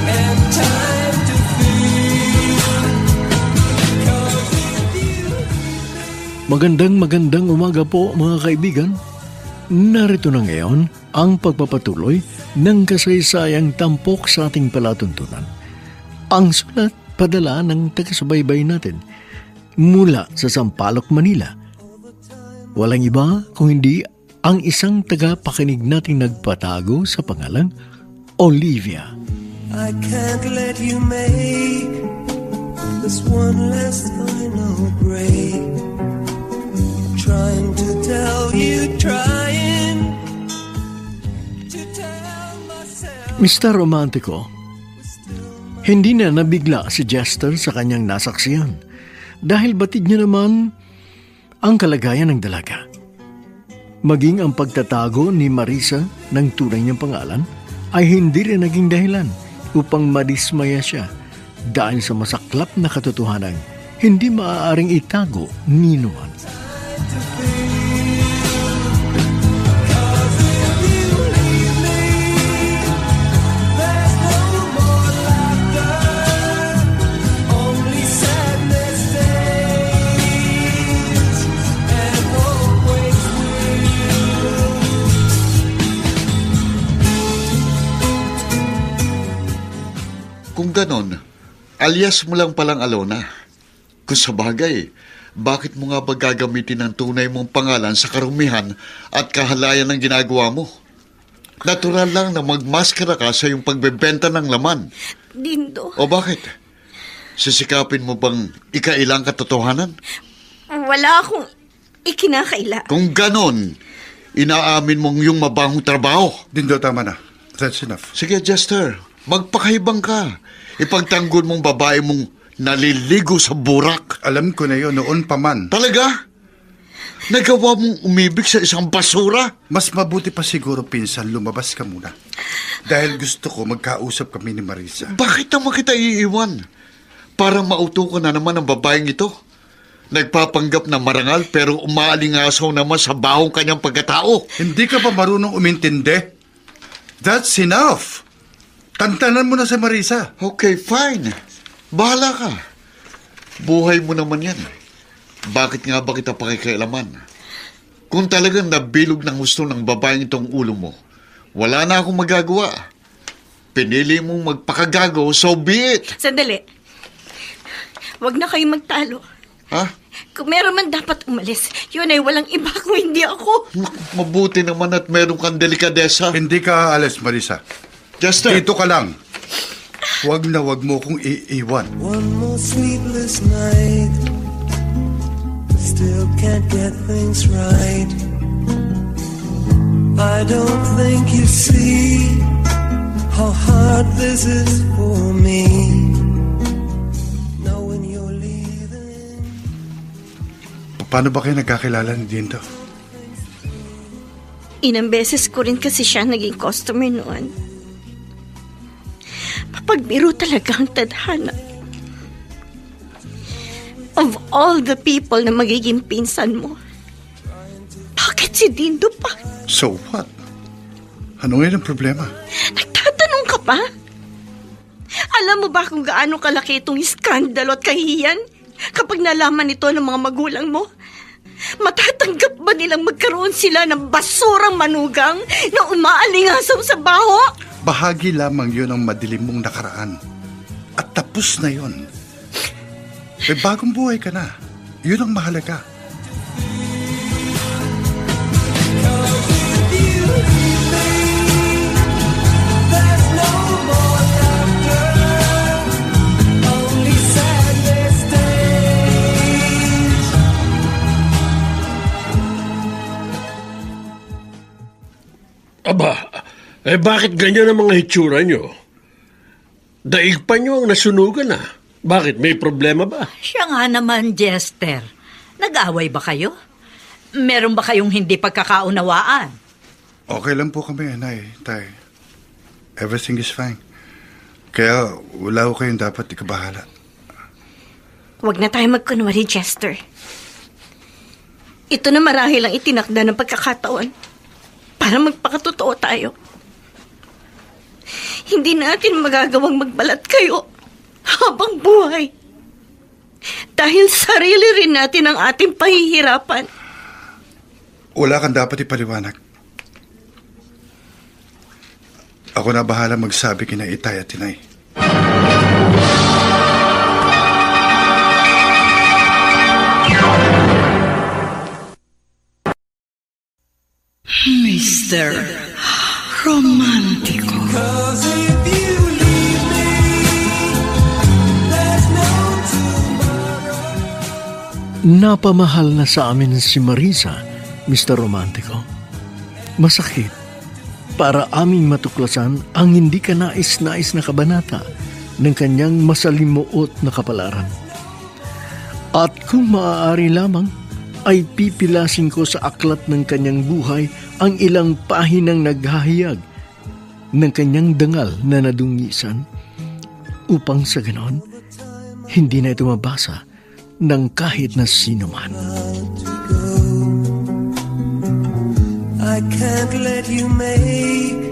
and time to feel. 'Cause if you Magandang umaga po mga kaibigan. Narito na ngayon ang pagpapatuloy ng kasaysayang tampok sa ating palatuntunan. Ang sulat padala ng taga-subaybay natin mula sa Sampaloc, Manila. Walang iba kung hindi ang isang tagapakinig nating nagpatago sa pangalang Olivia. I can't let you make this one last final break. Trying to tell you, trying to tell myself. Mr. Romantico, hindi na nabigla si Jester sa kanyang nasaksihan dahil batid niya naman ang kalagayan ng dalaga. Maging ang pagtatago ni Marisa ng tunay niyang pangalan ay hindi rin naging dahilan upang madismaya siya dahil sa masaklap na katotohanan hindi maaaring itago ni numan. Kung ganon, alias mo lang palang Alona. Kung sa bagay, bakit mo nga ba gagamitin ang tunay mong pangalan sa karumihan at kahalayan ng ginagawa mo? Natural lang na magmaskara ka sa iyong pagbebenta ng laman. Dindo, O bakit? Sisikapin mo bang ikailang katotohanan? wala akong ikinakaila. Kung ganon, inaamin mong yung mabangong trabaho. Dindo, tama na. That's enough. Sige, Jester, magpakaibang ka. Ipagtanggol mong babae mong naliligo sa burak. Alam ko na yun, noon pa man. Talaga? Nagawa mong umibig sa isang basura? Mas mabuti pa siguro, pinsan, lumabas ka muna. Dahil gusto ko magkausap kami ni Marisa. Bakit naman kita iiwan? Para mauto ko na naman ang babaeng ito. Nagpapanggap na marangal pero umaalingasaw naman sa bahong kanyang pagkatao. Hindi ka pa marunong umintindi? That's enough. Tantanan mo na si Marisa. Okay, fine. Bahala ka. Buhay mo naman yan. Bakit nga ba kita pakikialaman? Kung talagang nabilog ng gusto ng babaeng itong ulo mo, wala na akong magagawa. Pinili mong magpakagago, so be it. Sandali. Huwag na kayo magtalo. Ha? Kung meron man dapat umalis, yun ay walang iba kung hindi ako. Mabuti naman at meron kang delikadesa. Hindi ka aalis, Marisa. Jester. Dito ka lang. Huwag na huwag mo kong iiwan. One more sleepless night, still can't get things right. I don't think you see how hard this is for me. Knowing you're leaving. Paano ba kayo nagkakilala ni Dindo? Inang beses ko rin kasi siya naging customer noon. Papagbiro talaga ang tadhana. Of all the people na magiging pinsan mo, bakit si Dindo pa? So what? Ano ngayon ang problema? Nagtatanong ka pa? Alam mo ba kung gaano kalaki itong iskandalo at kahiyan kapag nalaman ito ng mga magulang mo? Matatanggap ba nilang magkaroon sila ng basurang manugang na umaalingasaw sa baho? Bahagi lamang yun ang madilim mong nakaraan. At tapos na yun. May bagong buhay ka na. Yun ang mahalaga. Aba, bakit ganyan ang mga hitsura nyo? Daig pa nyo ang nasunugan ah. Bakit? May problema ba? Siya nga naman, Jester. Nag-away ba kayo? Meron ba kayong hindi pagkakaunawaan? Okay lang po kami, Nay, Tay. Everything is fine. Kaya wala ko kayong dapat ikabahala. Huwag na tayo magkunwari, Chester. Ito na marahil ang itinakda ng pagkakataon para magpakatotoo tayo. Hindi natin magagawang magbalat kayo habang buhay. Dahil sarili rin natin ang ating pahihirapan. Wala kang dapat ipaliwanag. Ako na bahala magsabi kina Itay at Tinay. Mr. Romantico. 'Cause if you leave me, there's no tomorrow. Napamahal na sa amin si Marisa, Mr. Romantico. Masakit para aming matuklasan ang hindi ka nais-nais na kabanata ng kanyang masalimuot na kapalaran. At kung maaari lamang, ay pipilasin ko sa aklat ng kanyang buhay ang ilang pahinang naghahayag ng kanyang dangal na nadungisan upang sa ganon, hindi na ito mabasa ng kahit na sino man. I can't let you make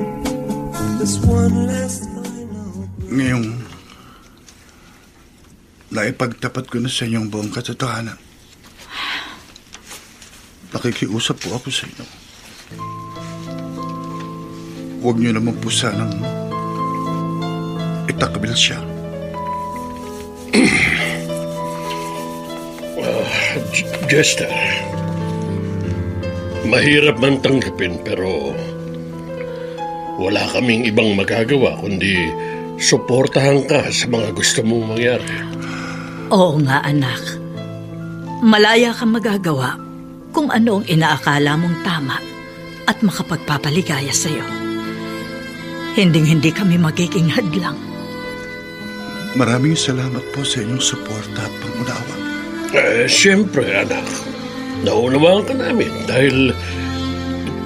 this one last final. Ngayong naipagtapat ko na sa inyong buong katotohanan, nakikiusap po ako sa inyo. Huwag niyo naman po sanang itakbil siya. Jester, mahirap man tanggapin pero wala kaming ibang magagawa kundi suportahan ka sa mga gusto mong mangyari. Oo nga, anak. Malaya kang magagawa kung ano ang inaakala mong tama at makapagpapaligaya sa iyo. Hinding-hindi kami magiging hadlang. Maraming salamat po sa inyong suporta at pangunawa. Siyempre, anak. Naunawaan ka namin dahil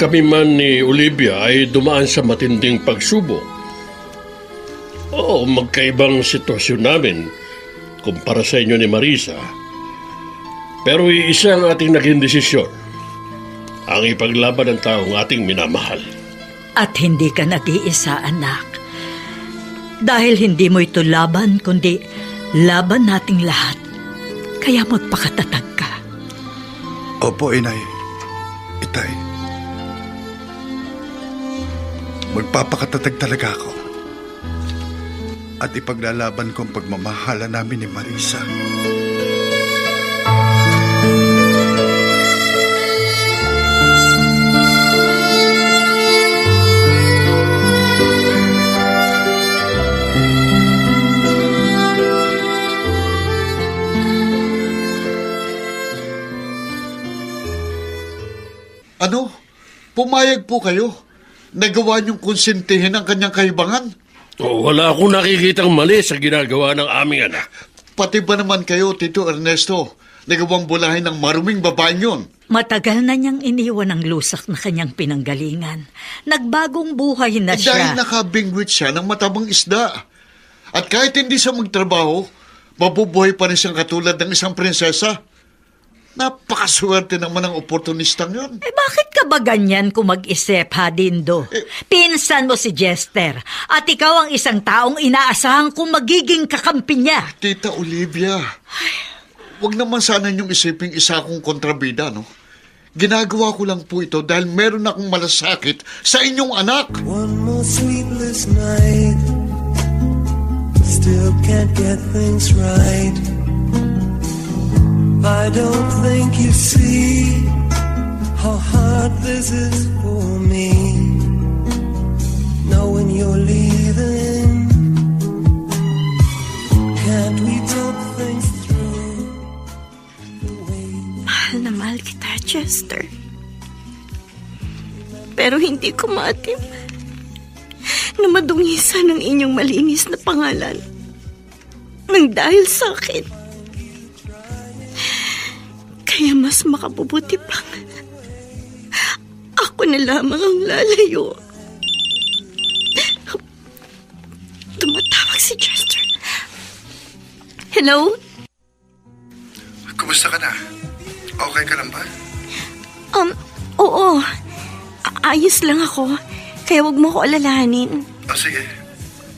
kami man ni Olivia ay dumaan sa matinding pagsubok. Oo, magkaibang sitwasyon namin kumpara sa inyo ni Marisa. Pero iisa ang ating naging desisyon. Ang ipaglaban ng taong ating minamahal. At hindi ka nag-iisa, anak. Dahil hindi mo ito laban, kundi laban nating lahat. Kaya magpakatatag ka. Opo, Inay. Itay. Magpapakatatag talaga ako. At ipaglalaban ko ang pagmamahala namin ni Marisa. Ano? Pumayag po kayo? Nagawa niyong konsentihin ang kanyang kahibangan? Wala akong nakikitang mali sa ginagawa ng aming anak. Pati ba naman kayo, Tito Ernesto, nagawang bulahin ng maruming babaeng yun? Matagal na niyang iniwan ang lusak na kanyang pinanggalingan. Nagbagong buhay na siya. Dahil nakabingwit siya ng matabang isda. At kahit hindi siya magtrabaho, mabubuhay pa rin siyang katulad ng isang prinsesa. Napakaswerte naman ang oportunistang yun. Bakit ka ba ganyan kung mag-isip, ha, Dindo? Pinsan mo si Jester at ikaw ang isang taong inaasahan kung magiging kakampi niya. Tita Olivia, wag naman sana niyong isiping isa akong kontrabida, no? Ginagawa ko lang po ito dahil meron akong malasakit sa inyong anak. One more sleepless night, still can't get things right. I don't think you see how hard this is for me, knowing you're leaving. Can't we talk things through the way... Mahal na mahal kita, Chester. Pero hindi ko maatim na madungisan ang inyong malinis na pangalan nang dahil sa akin. Kaya mas makabubuti pang ako na lamang ang lalayo. Tumatawag si Chester. Hello? Kumusta ka na? Okay ka lang ba? Oo. Ayos lang ako. Kaya wag mo ko alalahanin. Sige.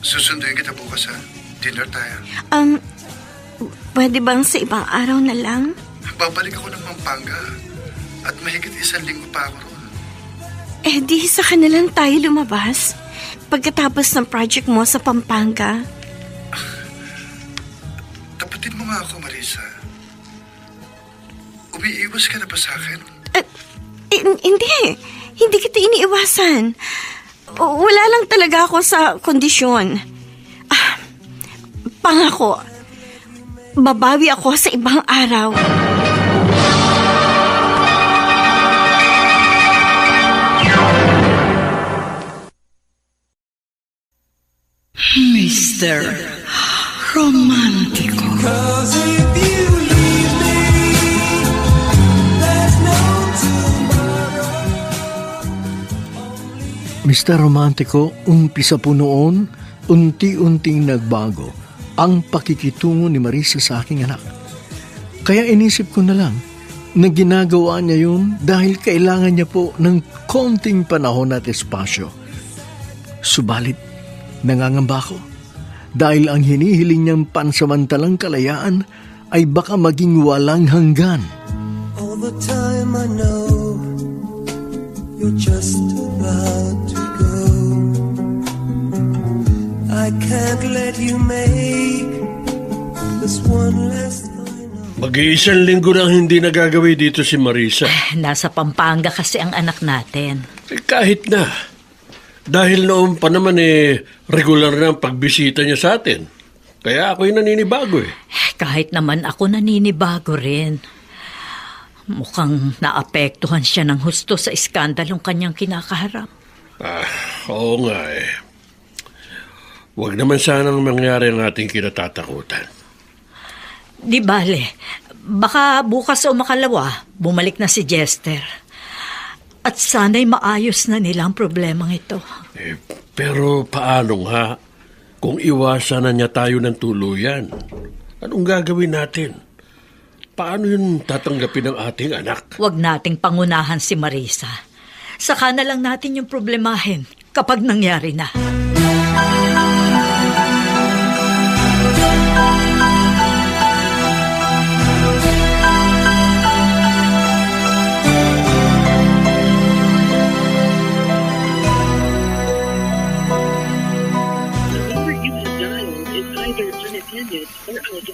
Susunduin kita bukas, ha? Dinner tayo. Pwede bang sa ibang araw na lang? Babalik ako ng Pampanga. At mahigit 1 linggo pa ako roon. Di sa kanilang tayo lumabas. Pagkatapos ng project mo sa Pampanga. Tapatin mo nga ako, Marisa. Umiiwas ka na ba sa akin? Hindi. Hindi kita iniiwasan. Wala lang talaga ako sa kondisyon. Pangako. Babawi ako sa ibang araw. Mr. Romantico. 'Cause if you leave me, there's no tomorrow. Mr. Romantico, umpisa po noon, unti-unting nagbago ang pakikitungo ni Marisa sa aking anak. Kaya inisip ko na lang na ginagawa niya yun dahil kailangan niya po ng konting panahon at espasyo. Subalit, nangangamba ko dahil ang hinihiling niyang pansamantalang kalayaan ay baka maging walang hanggan. All the time I know you're just about to go. I can't let you make this one last final. Mag-iisang linggo na hindi nagagawi dito si Marisa. Nasa Pampanga kasi ang anak natin. Kahit na. Dahil noon pa naman regular na ang pagbisita niya sa atin. Kaya ako'y naninibago . Kahit naman ako naninibago rin. Mukhang naapektuhan siya ng husto sa iskandalong kanyang kinakaharap. Oo nga eh. Huwag naman sanang mangyari ang ating kinatatakutan. Di bale, baka bukas o makalawa, bumalik na si Jester. At sana'y maayos na nila ang problemang ito. Pero paano nga kung iwasan na niya tayo ng tuluyan? Anong gagawin natin? Paano yun tatanggapin ng ating anak? Huwag nating pangunahan si Marisa. Saka na lang natin yung problemahin kapag nangyari na.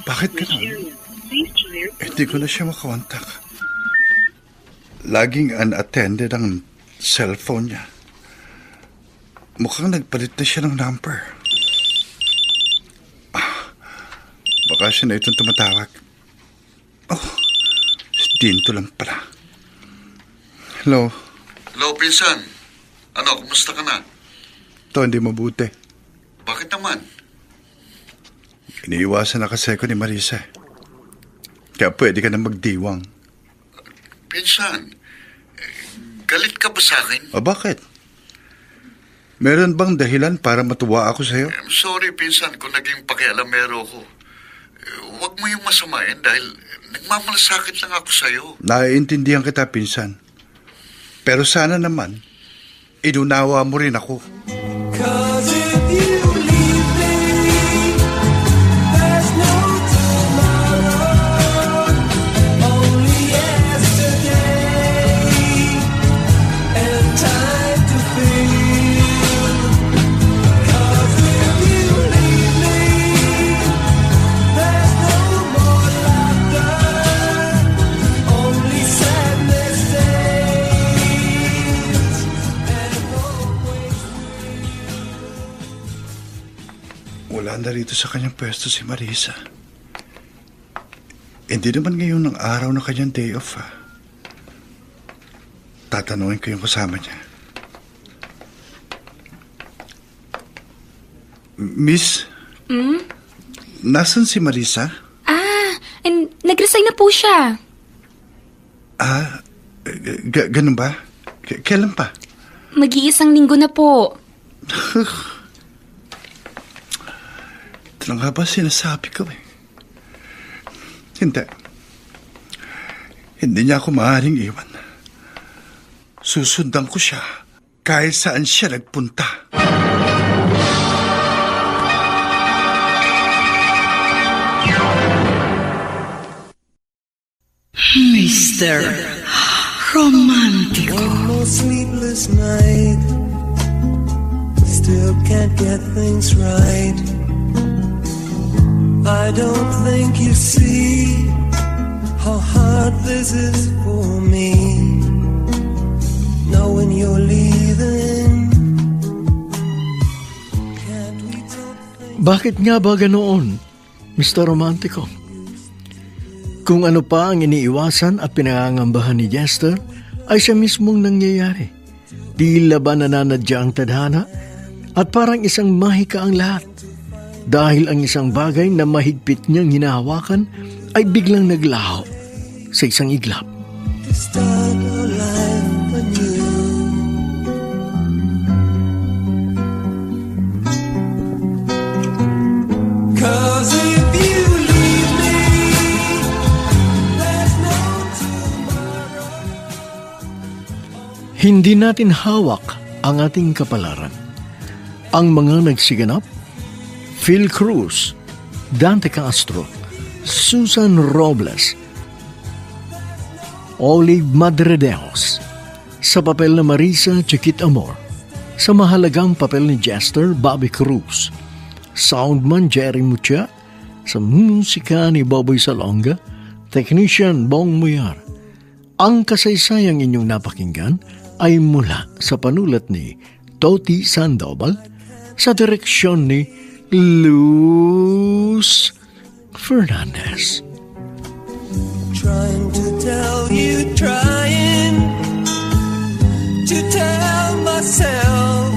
Bakit ganun? Hindi ko na siya makakontak. Laging unattended ang cellphone niya. Mukhang nagpalit na siya ng number. Baka siya na itong tumatawag. Oh, si Dinto lang pala. Hello? Hello, pinsan. Ano, kumusta ka na? Ito, hindi mabuti. Bakit naman? Iniiwasan na kasi ako ni Marisa. Kaya pwede ka na magdiwang. Pinsan, galit ka ba sa akin? O bakit? Meron bang dahilan para matuwa ako sa'yo? I'm sorry, pinsan, kung naging pakialamero ko. Huwag mo yung masamain dahil nagmamalasakit lang ako sa'yo. Naiintindihan kita, pinsan. Pero sana naman, inunawa mo rin ako. 'Cause if you leave me, there's no tomorrow, only yesterday, and time to feel. 'Cause if you leave me, there's no more laughter, only sadness stays, and always. Wala na rito sa kanyang pwesto si Marisa. Hindi naman ngayon ang araw ng kanyang day off, ha? Tatanungin ko yung kasama niya. Miss? Nasaan si Marisa? Nag-resign na po siya. Ganun ba? Kailan pa? Mag-iisang linggo na po. Ito lang nga ba sinasabi ko eh. Hindi. Hindi niya ako maaaring iwan. Susundan ko siya kahit saan siya nagpunta. Mr. Romantico. One more sleepless night, still can't get things right. I don't think you see how hard this is for me, knowing you're leaving. Can't we talk things? Bakit nga ba ganoon, Mr. Romantico? Kung ano pa ang iniiwasan at pinangangambahan ni Jester, ay siya mismong nangyayari. Tila ba nananadya ang tadhana at parang isang mahika ang lahat. Dahil ang isang bagay na mahigpit niyang hinahawakan ay biglang naglaho sa isang iglap. To start a life anew. 'Cause if you leave me, there's no tomorrow. Hindi natin hawak ang ating kapalaran. Ang mga nagsiganap, Phil Cruz, Dante Castro, Susan Robles, Olive Madredeos, sa papel na Marisa Chiquit Amor, sa mahalagang papel ni Jester Bobby Cruz, soundman Jerry Mucha, sa musika ni Boboy Salonga, technician Bong Muyar. Ang kasaysayang inyong napakinggan ay mula sa panulat ni Toti Sandoval, sa direksyon ni Luz Fernandez. Trying to tell you trying to tell myself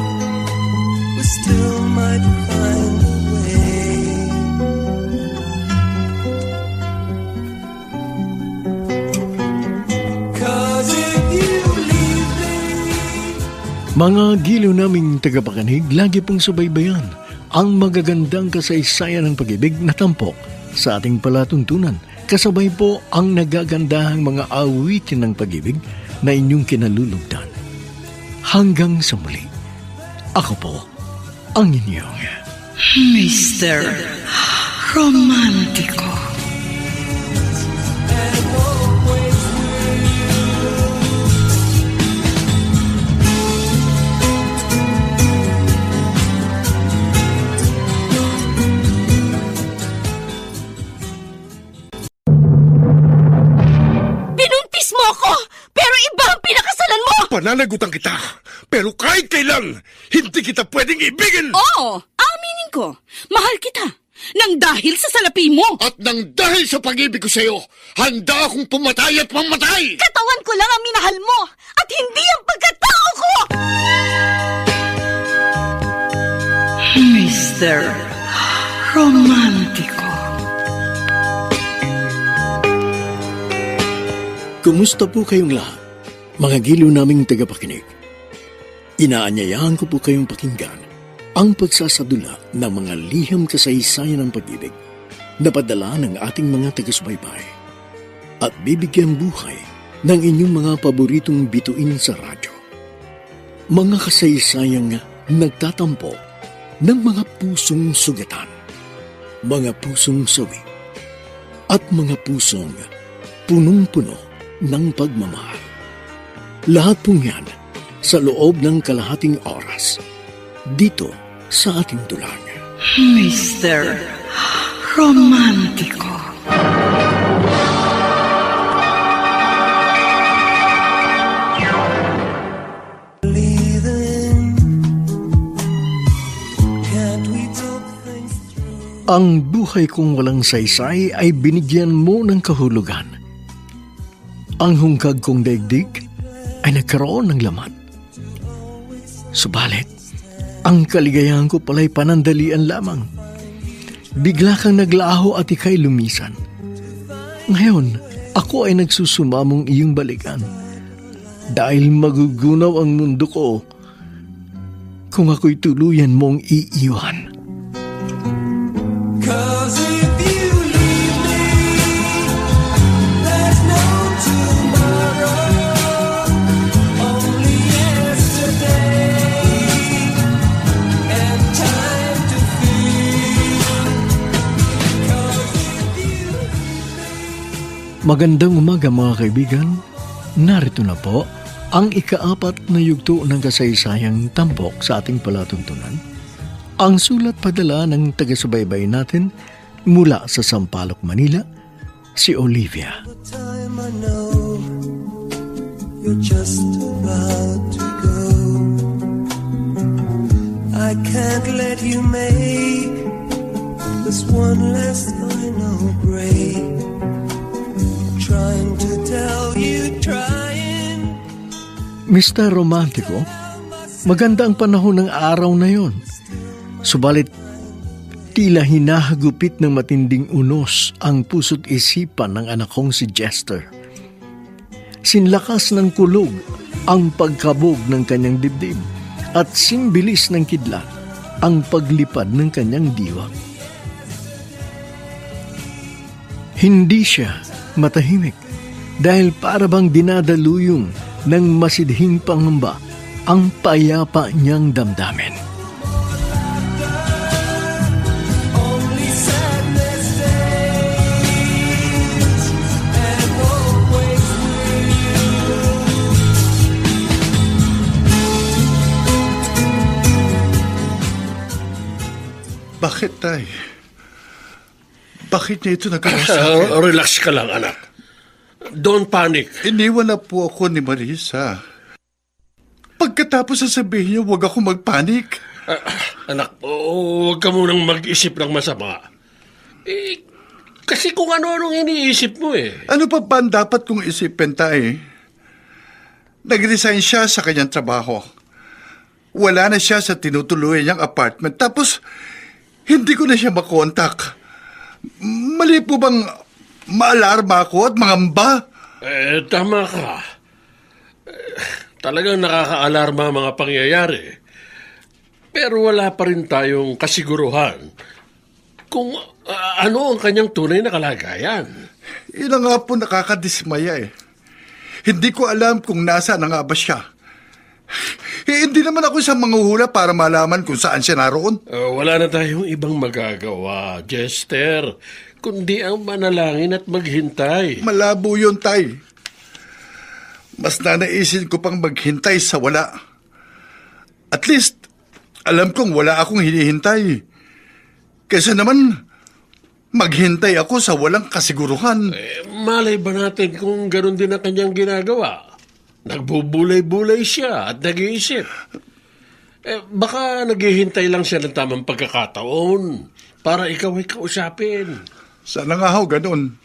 we still might find a way. Cause if you leave me, Mga giliw naming tagapakinig, lagi pong subaybayan ang magagandang kasaysayan ng pag-ibig na tampok sa ating palatuntunan. Kasabay po ang nagagandahang mga awitin ng pag-ibig na inyong kinalulugdan. Hanggang sa muli, ako po ang inyong Mr. Romántico. Binuntis mo ako, pero iba ang pinakasalan mo! Pananagutan kita, pero kahit kailan, hindi kita pwedeng ibigin! Oo, aminin ko. Mahal kita. Nang dahil sa salapi mo. At nang dahil sa pag-ibig ko sa'yo, handa akong pumatay at mamatay! Katawan ko lang ang minahal mo at hindi ang pagkatao ko! Mr. Romántico. Kumusta po kayong lahat, mga giliw naming tagapakinig? Inaanyayahan ko po kayong pakinggan ang pagsasadula ng mga liham kasaysayan ng pag-ibig na padala ng ating mga taga-subaybay at bibigyan buhay ng inyong mga paboritong bituin sa radyo. Mga kasaysayang nagtatampo ng mga pusong sugatan, mga pusong sawi, at mga pusong punong-puno ng pagmamahal. Lahat pong yan sa loob ng kalahating oras dito sa ating dulang. Mr. Romántico. Ang buhay kong walang saysay ay binigyan mo ng kahulugan. Ang hungkag kong daigdig ay nagkaroon ng laman. Subalit, ang kaligayahan ko pala'y panandalian lamang. Bigla kang naglaho at ika'y lumisan. Ngayon, ako ay nagsusumamong iyong balikan. Dahil magugunaw ang mundo ko kung ako'y tuluyan mong iiwan. cause if you leave me, there's no tomorrow, only yesterday, and time to feel, cause if you Magandang umaga mga kaibigan. Narito na po ang ika-4 na yugto ng kasaysayang tampok sa ating palatuntunan. Ang sulat padala ng taga-subaybay natin mula sa Sampaloc, Manila, si Olivia. time I know you're just about to go, I can't let you make this one last final break. Trying to tell you, trying. Mr. Romántico, maganda ang panahon ng araw na yon. Subalit, tila hinahagupit ng matinding unos ang puso't isipan ng anak kong si Jester. Sinlakas ng kulog ang pagkabog ng kanyang dibdib at simbilis ng kidlat ang paglipad ng kanyang diwa. Hindi siya matahimik dahil para bang dinadaluyong ng masidhing pangamba ang payapa niyang damdamin. Only sadness stays and always will. Bakit, Tay? Bakit niya ito nagawa sa akin? Relax ka lang, anak. Don't panic. Iniwan na po ako ni Marisa. Pagkatapos sasabihin niya, huwag ako magpanik. Anak, huwag ka munang mag-isip ng masama. Kasi kung ano-anong iniisip mo eh. Ano pa ba ang dapat kong isipin, Tay? Nag-resign siya sa kanyang trabaho. Wala na siya sa tinutuluyan niyang apartment. Tapos, hindi ko na siya makontak. Mali po bang maalarma ako at mangamba? Tama ka. Talagang nakaka-alarma ang mga pangyayari. Pero wala pa rin tayong kasiguruhan kung ano ang kanyang tunay na kalagayan. Yun nga po nakakadismaya eh. Hindi ko alam kung nasaan na nga ba siya. Hindi naman ako isang manghuhula para malaman kung saan siya naroon. Wala na tayong ibang magagawa, Jester, kundi ang manalangin at maghintay. Malabo yun, Tay. Mas nanaisin ko pang maghintay sa wala. At least, alam kong wala akong hinihintay. Kaysa naman, maghintay ako sa walang kasiguruhan. Malay ba natin kung ganun din ang kanyang ginagawa? Nagbubulay-bulay siya at nag-iisip. Baka naghihintay lang siya ng tamang pagkakataon para ikaw ay kausapin. Sana nga ho, ganun.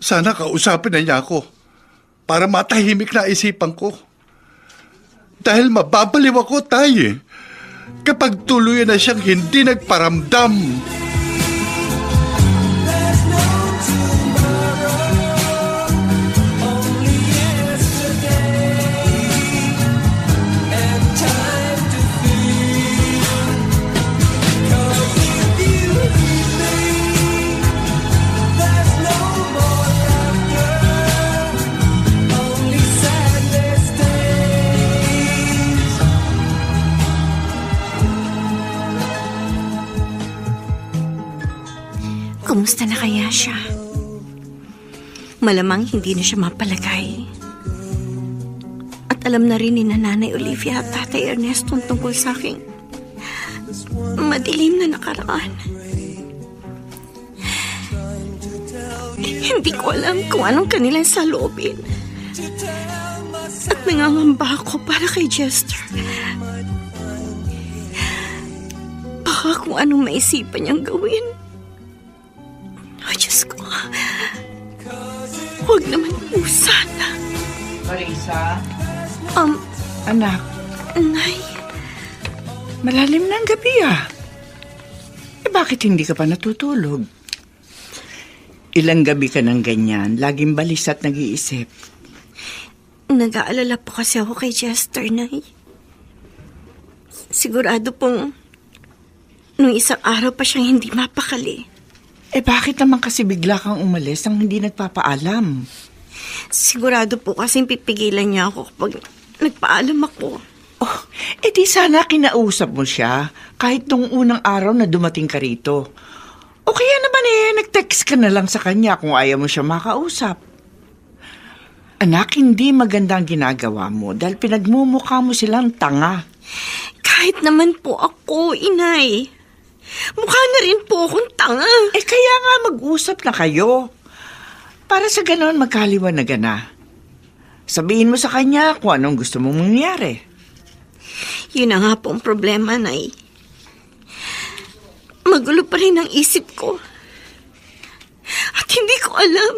Sana kausapin na niya ako para matahimik na isipan ko. Dahil mababaliw ako, Tay, kapag tuluyan na siyang hindi nagparamdam. Kumusta na kaya siya? Malamang hindi na siya mapalagay. At alam na rin ni Nanay Olivia at Tatay Ernesto tungkol sa aking madilim na nakaraan. Hindi ko alam kung anong kanilang saloobin. At nangangamba ako para kay Jester. Baka kung anong maisipan niyang gawin. Oh, Diyos ko. Huwag naman po sana. Marisa? Anak. Nay? Malalim na ang gabi bakit hindi ka pa natutulog? Ilang gabi ka ng ganyan, laging balis at nag-iisip. Nag-aalala po kasi ako kay Jester, Nay. Sigurado pong nung isang araw pa siyang hindi mapakali. Bakit naman kasi bigla kang umalis nang hindi nagpapaalam? Sigurado po kasing pipigilan niya ako kapag nagpaalam ako. Di sana kinausap mo siya kahit nung unang araw na dumating ka rito. O kaya naman nag-text ka na lang sa kanya kung ayaw mo siya makausap. Anak, hindi maganda ang ginagawa mo dahil pinagmumukha mo silang tanga. Kahit naman po ako, Inay. Mukha na rin po akong tanga. Kaya nga mag-usap na kayo. Para sa ganon magkaliwanagan na. Sabihin mo sa kanya kung anong gusto mong mangyari. Yun na nga po ang problema, Nay. Magulo pa rin ang isip ko. At hindi ko alam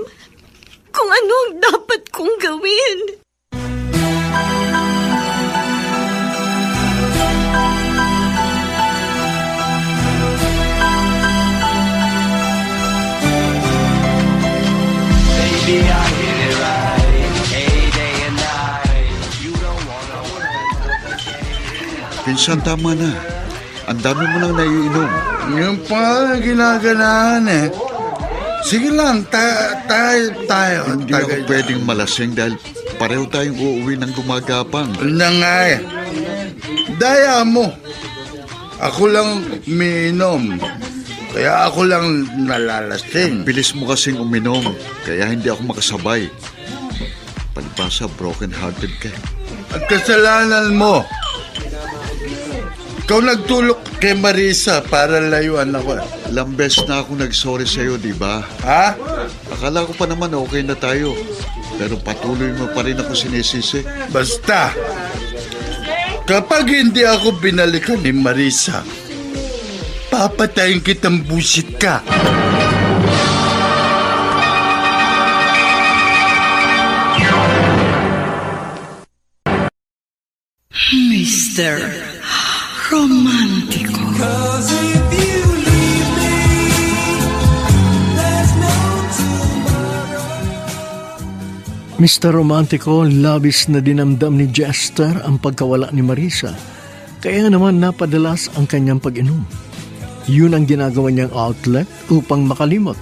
kung ano ang dapat kong gawin. Pinsan, tama na. Ang dami mo nang naiinom. Yung pa ginaganahan Sige lang, tayo. Hindi ako pwedeng malasing dahil pareho tayong uuwi ng gumagapang. Nangay. Daya mo. Ako lang umiinom. Kaya ako lang nalalasing. Bilis mo kasing uminom, kaya hindi ako makasabay. Palibasa, broken-hearted ka. At kasalanan mo. Ikaw nagtulok kay Marisa para layuan ako. Ilang beses na ako nag-sorry sa'yo, di ba? Ha? Akala ko pa naman okay na tayo. Pero patuloy mo pa rin ako sinisisi. Basta, kapag hindi ako binalikan ni Marisa, papatayin kitang busit ka. Mr. Romantico. 'Cause if you leave me, there's no tomorrow. Mr. Romantico, labis na dinamdam ni Jester ang pagkawala ni Marisa. Kaya naman napadalas ang kanyang pag-inom. Yun ang ginagawa niyang outlet upang makalimot.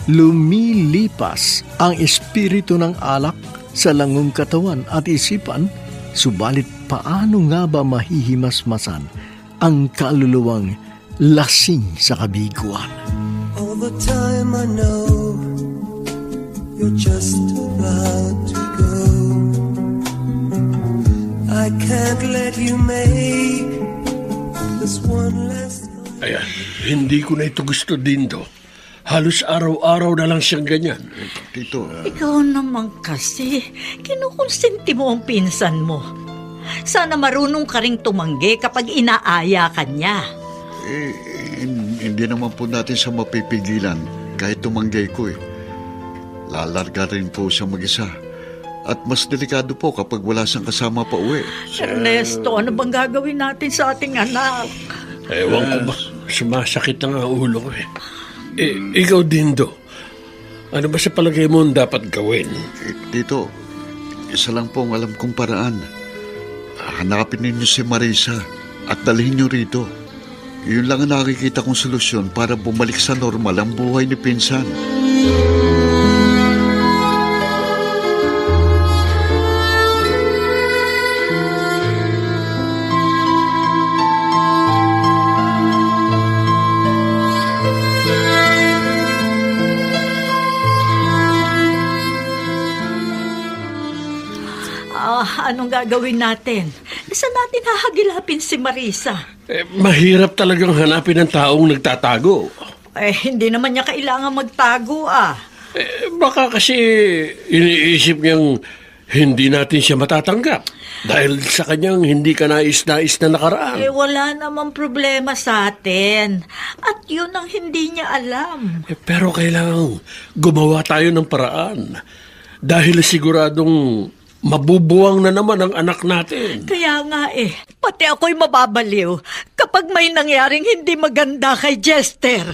Lumilipas ang espiritu ng alak sa langong katawan at isipan, subalit paano nga ba mahihimasmasan ang kaluluwang lasing sa kabiguan? All the time I know you're just about to go. I can't let you make this one last time. Ayan, hindi ko na ito gusto, Dindo. Halos araw-araw na lang siyang ganyan. Tito, Ikaw naman kasi, kinukonsenti mo ang pinsan mo. Sana marunong ka ring tumanggi kapag inaaya ka niya. hindi naman po natin siya mapipigilan kahit tumanggay ko eh. Lalarga rin po siya mag-isa. At mas delikado po kapag wala siyang kasama pa uwi. Ernesto, ano bang gagawin natin sa ating anak? Ewan ko ba, sumasakit na nga ang ulo ko eh. Ikaw, Dindo, ano ba sa palagay mo ang dapat gawin? Tito, isa lang po ang alam kong paraan. Hanapin ninyo si Marisa at dalhin nyo rito. Yun lang ang nakikita kong solusyon para bumalik sa normal ang buhay ni Pinsan. Anong gagawin natin? Saan natin hahagilapin si Marisa? Mahirap talagang hanapin ang taong nagtatago. Hindi naman niya kailangan magtago Baka kasi iniisip niyang hindi natin siya matatanggap dahil sa kanyang hindi ka nais-nais na nakaraan. Wala namang problema sa atin. At yun ang hindi niya alam. Pero kailangan gumawa tayo ng paraan dahil siguradong mabubuwang na naman ang anak natin. Kaya nga pati ako'y mababaliw kapag may nangyaring hindi maganda kay Jester.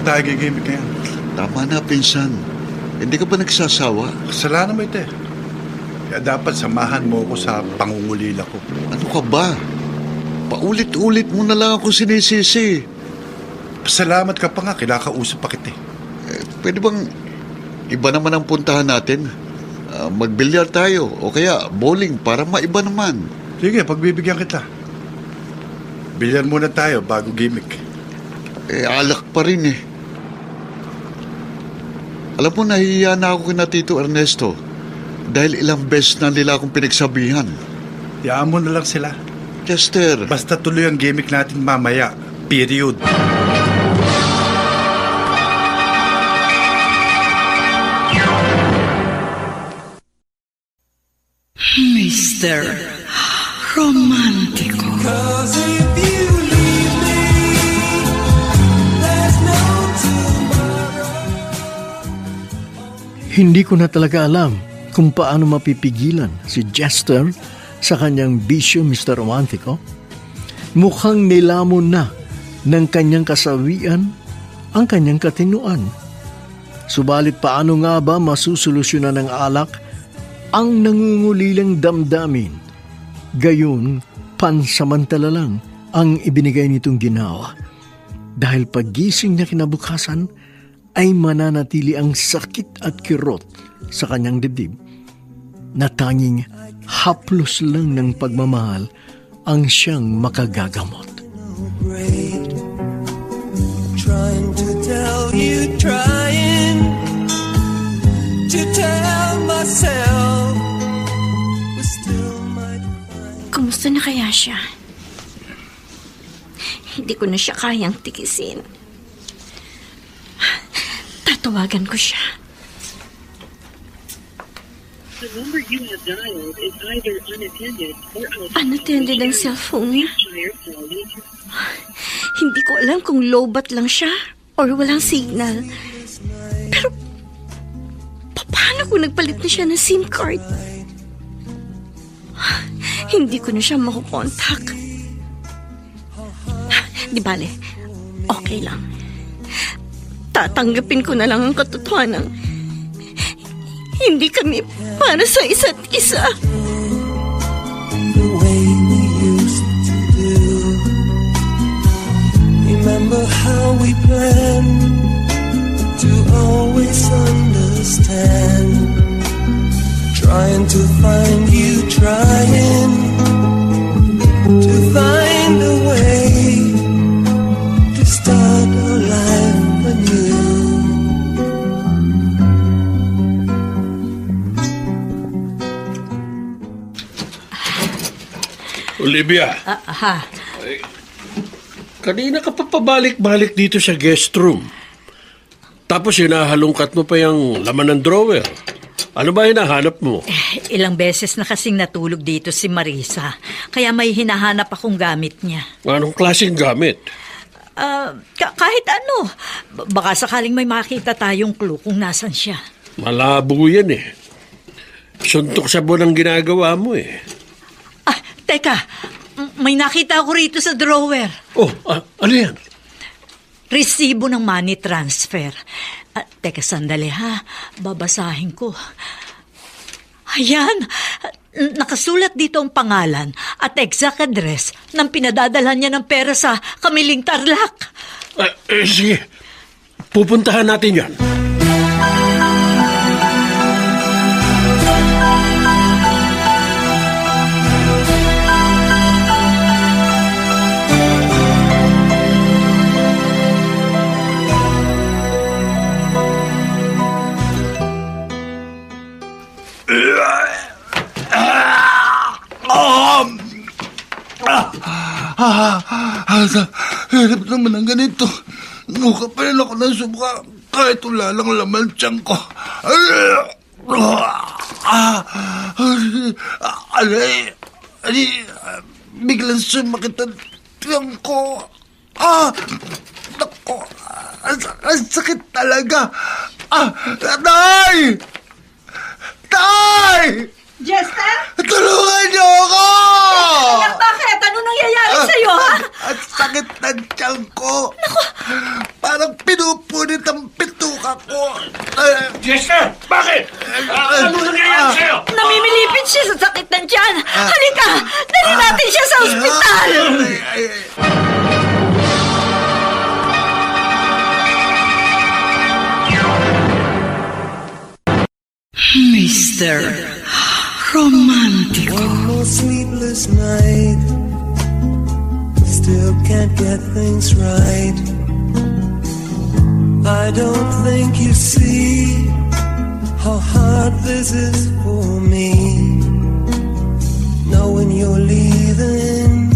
Tayo gigimik na yan. Tama na, Pinsan. Hindi ka ba nagsasawa? Kasalanan mo ito eh. Kaya dapat samahan mo ako sa pangungulila ko. Ano ka ba? Paulit-ulit mo na lang ako sinisisi. Pasalamat ka pa nga, kinakausap pa kita eh. Pwede bang iba naman ang puntahan natin? Magbilyar tayo o kaya bowling para maiba naman. Sige, pagbibigyan kita. Bilyar muna tayo bago gimmick. Alak pa rin eh. Alam mo, nahihiya na ako kina Tito Ernesto dahil ilang beses na nila akong pinagsabihan. Yaan mo na lang sila. Chester. Basta tuloy ang gimmick natin mamaya. Period. Mr. Romantico. 'Cause if you leave me, there's no tomorrow. Hindi ko na talaga alam kung paano mapipigilan si Jester sa kanyang bisyo, Mr. Romantico. Mukhang nilamon na ng kanyang kasawian ang kanyang katinuan. Subalit paano nga ba masusolusyonan ng alak ang nangungulilang damdamin? Gayon, pansamantala lang ang ibinigay nitong ginawa. Dahil paggising niya kinabukasan, ay mananatili ang sakit at kirot sa kanyang dibdib na tanging haplos lang ng pagmamahal ang siyang makagagamot. Great. Trying to tell you, trying to tell myself we still might find. Kumusta na kaya siya? Hindi ko na siya kayang tikisin. Tatawagan ko siya. The number you have dialed is either unattended or Unattended ang cellphone? Try your call later. Hindi ko alam kung lowbat lang siya or walang signal. Pero, paano kung nagpalit na siya ng SIM card? Hindi ko na siya makukontak. Di bale, okay lang. Tatanggapin ko na lang ang katotohanan. Hindi kami para sa isa't isa. The way we used to do. Remember how we planned to always understand. Trying to find you, trying to find a way to start our life anew. Olivia, kanina ka pa pabalik-balik dito sa guest room. Tapos hinahalungkat mo pa yung laman ng drawer. Ano ba hinahanap mo? Ilang beses na kasing natulog dito si Marisa. Kaya may hinahanap akong gamit niya. Anong klaseng gamit? Kahit ano. Baka sakaling may makita tayong clue kung nasan siya. Malabo yan eh. Suntok sa buwan ang ginagawa mo eh. Teka, may nakita ako rito sa drawer. Oh, ano yan? Resibo ng money transfer. Teka, sandali ha. Babasahin ko. Ayan, nakasulat dito ang pangalan at exact address ng pinadadalhan niya ng pera sa Kamiling Tarlac. Sige, pupuntahan natin yan. Hirap naman ang ganito. Mukha pa rin ako ng subuka kahit wala lang laman tiyan ko. Biglang sumakit ang tiyan ko. Naku, ang sakit talaga. Tay! Tay! Jester? Tulungan niyo ako! Bakit? Ano nangyayari sa'yo, ha? Ang sakit ng tiyan ko. Parang pinupunit ang pituka ko. Jester, bakit? Ano nangyayari sa'yo? Namimilipit siya sa sakit ng tiyan. Halika! Dali natin siya sa ospital! Mr. Romantico. One more sleepless night. Still can't get things right. I don't think you see how hard this is for me. Knowing you're leaving.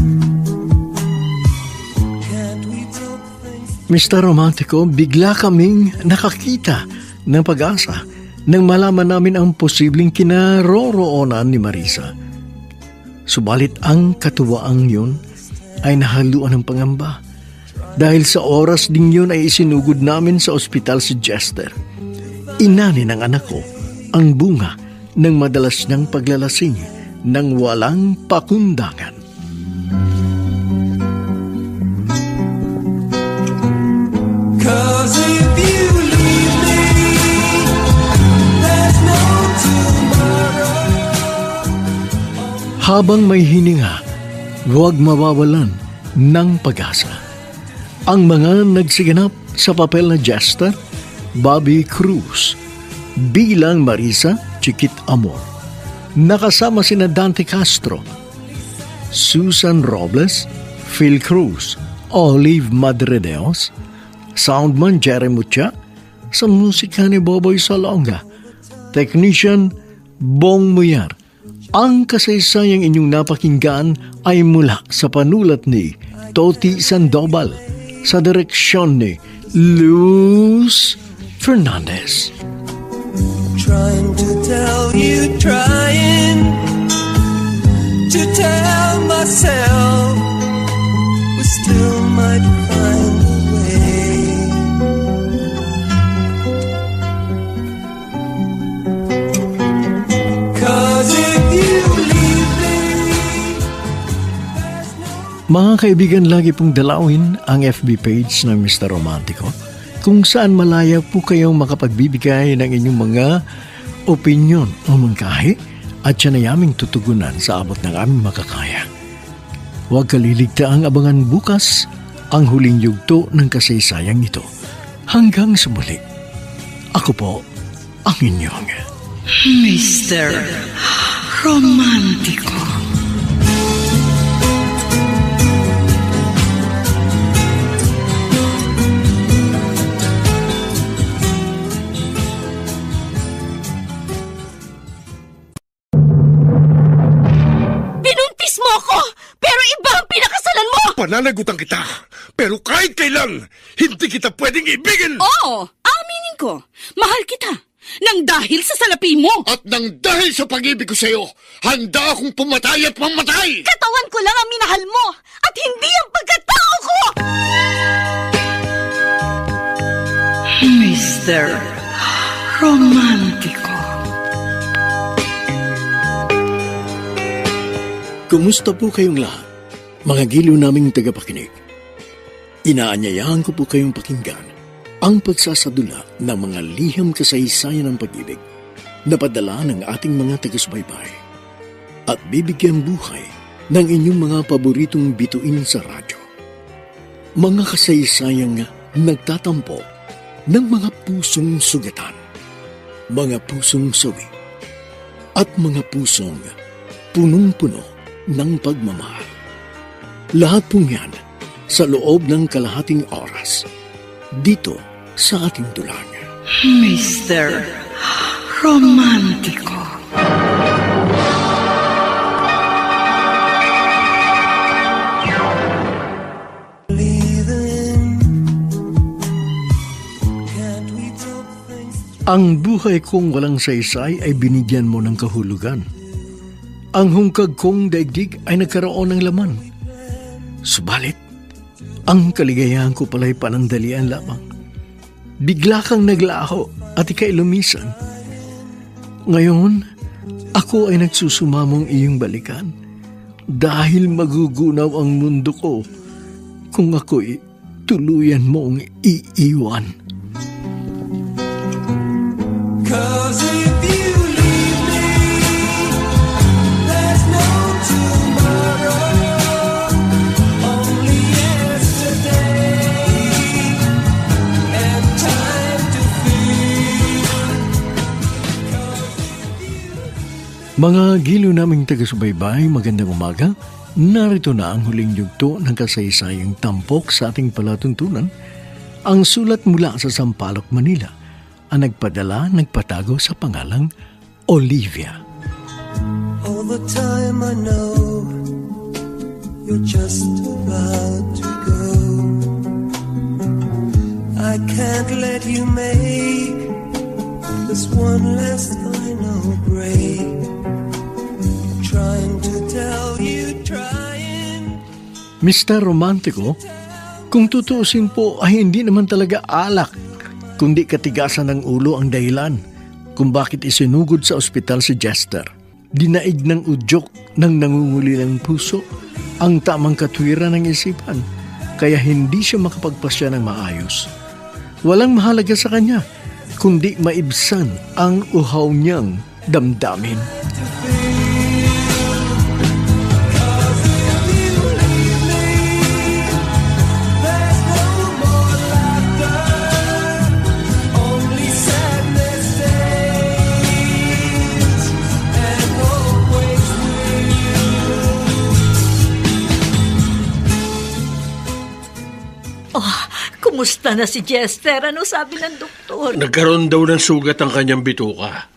Can't we talk things? Mr. Romantico, bigla kaming nakakita ng pag-asa nang malaman namin ang posibleng kinaroroonan ni Marisa. Subalit ang katuwaang yun ay nahaluan ng pangamba. Dahil sa oras ding yun ay isinugod namin sa ospital si Jester. Inani ng anak ko ang bunga ng madalas niyang paglalasing nang walang pakundangan. Cause if you leave me, there's no tomorrow. Habang may hininga, huwag mawawalan ng pag-asa. Ang mga nagsiganap sa papel na Jester, Bobby Cruz, bilang Marisa Chiquit Amor. Nakasama sina Dante Castro, Susan Robles, Phil Cruz, Olive Madredeos, soundman Jerry Mucha, sa musika ni Boboy Salonga, technician Bong Muyar. Ang kasaysayang inyong napakinggan ay mula sa panulat ni Toti Sandoval, sa direksyon ni Luz Fernandez. Trying to tell you, trying to tell myself we still might find a way. 'Cause if you leave me, there's no. Mga kaibigan, lagi pong dalawin ang FB page ng Mr. Romantico kung saan malaya po kayong makapagbibigay ng inyong mga opinyon o mungkahi at siya na yaming tutugunan sa abot ng aming makakaya. Huwag kaliligtaang abangan bukas ang huling yugto ng kasaysayang ito. Hanggang sa muli, ako po ang inyong Mr. Romantico. Binuntis mo ako, pero iba ang pinakasalan mo! Pananagutan kita, pero kahit kailan, hindi kita pwedeng ibigin! Oo, aminin ko. Mahal kita. Nang dahil sa salapi mo. At nang dahil sa pag-ibig ko sa'yo, handa akong pumatay at mamatay! Katawan ko lang ang minahal mo at hindi ang pagkatao ko! Mr. Romantico. Kumusta po kayong lahat, mga giliw naming tagapakinig? Inaanyayahan ko po kayong pakinggan ang pagsasadula ng mga liham kasaysayan ng pag-ibig na padala ng ating mga taga-subaybay at bibigyan buhay ng inyong mga paboritong bituin sa radyo. Mga kasaysayang nagtatampo ng mga pusong sugatan, mga pusong sawi, at mga pusong punong-puno ng pagmamahal. Lahat pong yan sa loob ng kalahating oras dito sa ating dulang. Mr. Romantico. Ang buhay kong walang saysay ay binigyan mo ng kahulugan. Ang hungkag kong daigdig ay nagkaroon ng laman. Subalit, ang kaligayahan ko pala'y panandalian lamang. Bigla kang naglaho at ika'y lumisan. Ngayon, ako ay nagsusumamong iyong balikan dahil magugunaw ang mundo ko kung ako'y tuluyan mong iiwan. 'Cause if you leave me, there's no tomorrow, only yesterday, and time to feel. Mga giliw naming taga-subaybay, magandang umaga. Narito na ang huling yugto ng kasaysayang tampok sa ating palatuntunan. Ang sulat mula sa Sampaloc, Manila, ang nagpatago sa pangalang Olivia. All the time I know you're just about to go. I can't let you make this one last final break. Trying to tell you, trying. Mr. Romantico, kung tutuusin po ay hindi naman talaga alak, kundi katigasan ng ulo ang dahilan kung bakit isinugod sa ospital si Jester. Dinaig ng udyok ng nangungulilang puso ang tamang katwiran ng isipan, kaya hindi siya makapagpasya ng maayos. Walang mahalaga sa kanya, kundi maibsan ang uhaw niyang damdamin. Kumusta na si Jester? Ano sabi ng doktor? Nagkaroon daw ng sugat ang kanyang bituka.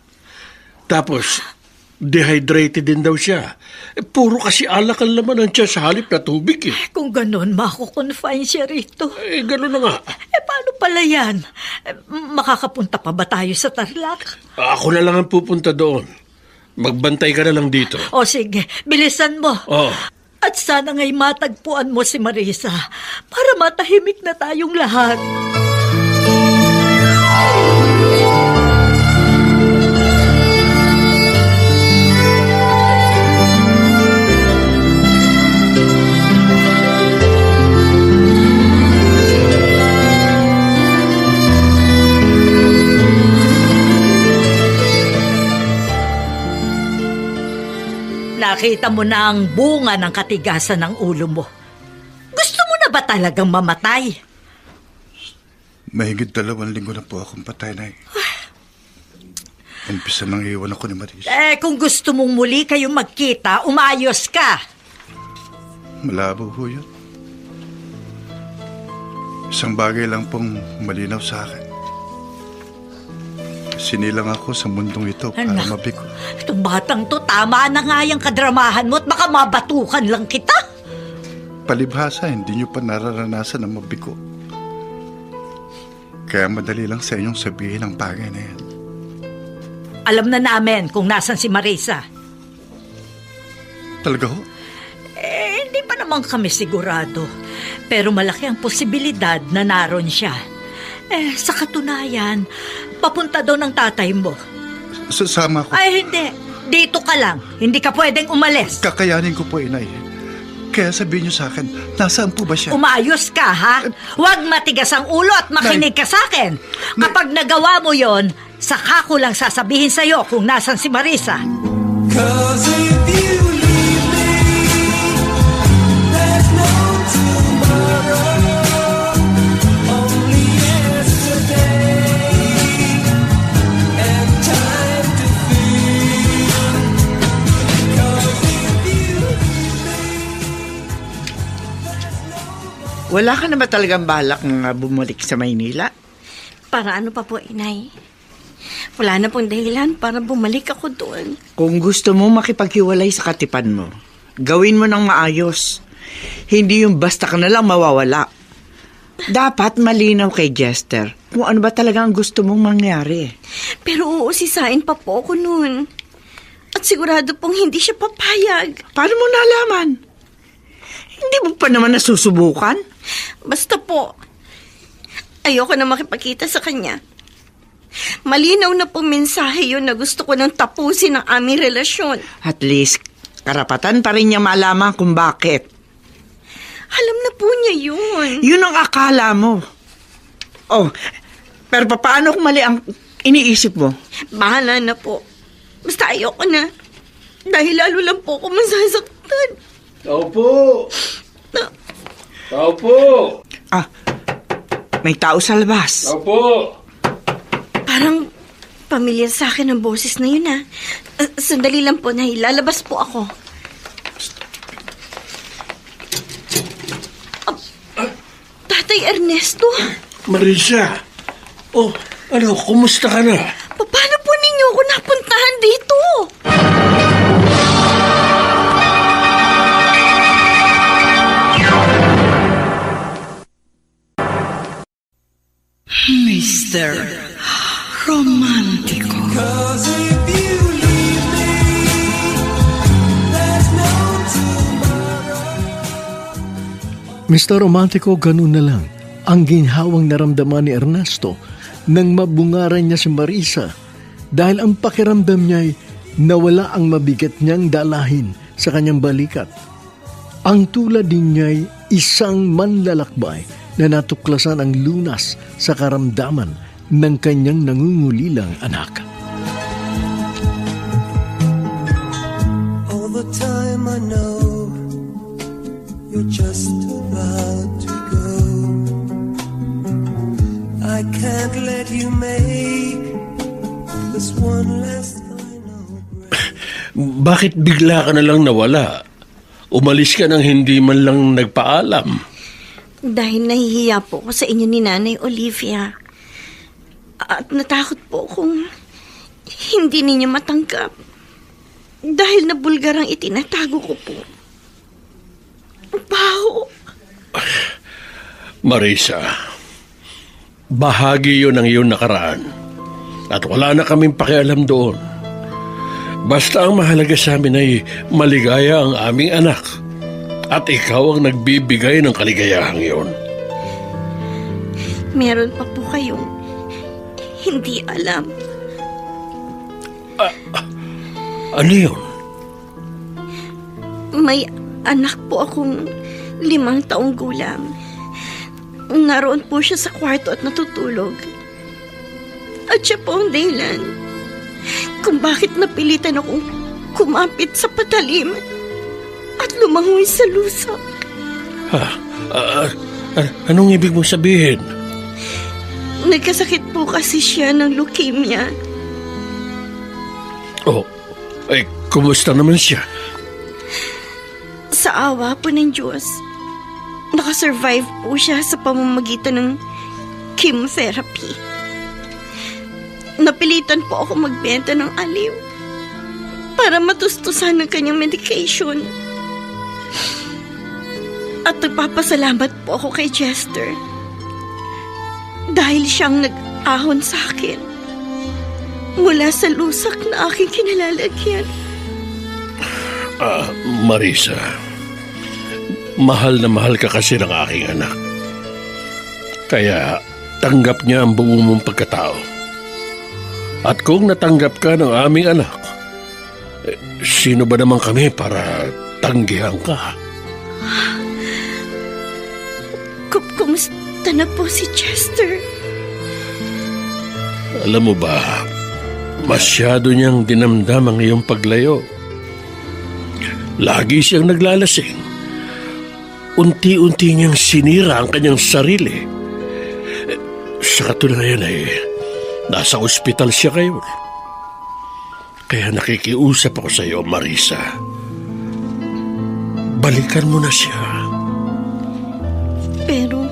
Tapos, Dehydrated din daw siya. Puro kasi alak ang laman ng tiyan sa halip na tubig eh. Kung ganon, mako-confine siya rito. Gano'n na nga. Paano pala yan? Makakapunta pa ba tayo sa Tarlac? Ako na lang ang pupunta doon. Magbantay ka na lang dito. O sige, bilisan mo. Oh. At sana nga'y matagpuan mo si Marisa para matahimik na tayong lahat. Nakita mo na ang bunga ng katigasan ng ulo mo. Gusto mo na ba talagang mamatay? Mahigit 2 linggo na po akong patay, Nay. Umpisa nang iwan ako ni Marisa. Kung gusto mong muli kayong magkita, umayos ka. Malabo ho yun. Isang bagay lang pong malinaw sa akin. Sinilang ako sa mundong ito para mabigo. Itong batang to, tama na nga yung kadramahan mo at baka mabatukan lang kita. Palibhasa, hindi nyo pa nararanasan na mabigo. Kaya madali lang sa inyong sabihin ang bagay na yan. Alam na namin kung nasan si Marisa. Talaga ho? Hindi pa naman kami sigurado. Pero malaki ang posibilidad na naroon siya. Sa katunayan, papunta doon ang tatay mo. Sasama ko. Ay, hindi. Dito ka lang. Hindi ka pwedeng umalis. Kakayanin ko po, Inay. Kaya sabihin niyo sa akin, nasaan po ba siya? Umayos ka, ha? Huwag matigas ang ulo at makinig ka sa akin. Kapag nagawa mo yon, saka ko lang sasabihin sa'yo kung nasan si Marisa. 'Cause if you leave me, there's no tomorrow. Only yesterday and time to feel. 'Cause if you Wala ka na ba talagang balak na bumalik sa Maynila? Para ano pa po, Inay? Wala na pong dahilan para bumalik ako doon. Kung gusto mo makipaghiwalay sa katipan mo, gawin mo ng maayos. Hindi yung basta ka na lang mawawala. Dapat malinaw kay Jester kung ano ba talaga ang gusto mong mangyari. Pero uusisain pa po ako noon. At sigurado pong hindi siya papayag. Paano mo nalaman? Hindi mo pa naman nasusubukan? Basta po, ayoko na makipagkita sa kanya. Malinaw na po mensahe yun na gusto ko nang tapusin ang aming relasyon. At least, karapatan pa rin niya malaman kung bakit. Alam na po niya yun. Yun ang akala mo. Oh, pero paano kung mali ang iniisip mo? Bahala na po. Basta ayoko na. Dahil lalo lang po ako masasaktan. Tao po! Tao po! May tao sa labas. Tao po! Parang pamilyar sa akin ang boses na yun, ha. Sandali lang po, Nay. Lalabas po ako. Tatay Ernesto? Marisa! Oh, ano, kumusta ka na? Paano po ninyo ako napuntahan dito? Mr. Romantico. 'cause if you leave me, there's no tomorrow. Mr. Romantico, ganun na lang ang ginhawang naramdaman ni Ernesto nang mabungaran niya si Marisa dahil ang pakiramdam niya'y nawala ang mabigat niyang dalahin sa kanyang balikat. Ang tulad din niya'y isang manlalakbay na natuklasan ang lunas sa karamdaman ng kanyang nangungulilang anak. All the time I know you're just about to go. I can't let you make this one last final breath. Bakit bigla ka na lang nawala? Umalis ka nang hindi man lang nagpaalam. Dahil nahihiya po ako sa inyo ni Nanay Olivia. At natakot po kung hindi ninyo matanggap. Dahil na bulgar ang itinatago ko po. Baho. Marisa, bahagi yun ng iyong nakaraan. At wala na kaming pakialam doon. Basta ang mahalaga sa amin ay maligaya ang aming anak. At ikaw ang nagbibigay ng kaligayahang iyon. Meron pa po kayong hindi alam. Ano yun? May anak po akong 5 taong gulang. Naroon po siya sa kwarto at natutulog. At siya po ang dahilan kung bakit napilitan akong kumapit sa patalim at lumangoy sa lusak. Anong ibig mong sabihin? Nagkasakit po kasi siya ng leukemia. Oh, kumusta naman siya? Sa awa po ng Diyos, nakasurvive po siya sa pamamagitan ng chemotherapy. Napilitan po ako magbenta ng aliw para matustusan ng kanyang medication. At nagpapasalamat po ako kay Chester dahil siyang nag-ahon sa akin mula sa lusak na aking kinalalagyan. Marisa, mahal na mahal ka kasi ng aking anak. Kaya tanggap niya ang buo mong pagkatao. At kung natanggap ka ng aming anak, sino ba naman kami para tanggihan ka? Kumusta na po si Chester? Alam mo ba, masyado niyang dinamdam ang iyong paglayo. Lagi siyang naglalasing. Unti-unti niyang sinira ang kanyang sarili. Sa katunayan ay nasa ospital siya ngayon. Kaya nakikiusap ako sa iyo, Marisa. Balikan mo na siya. Pero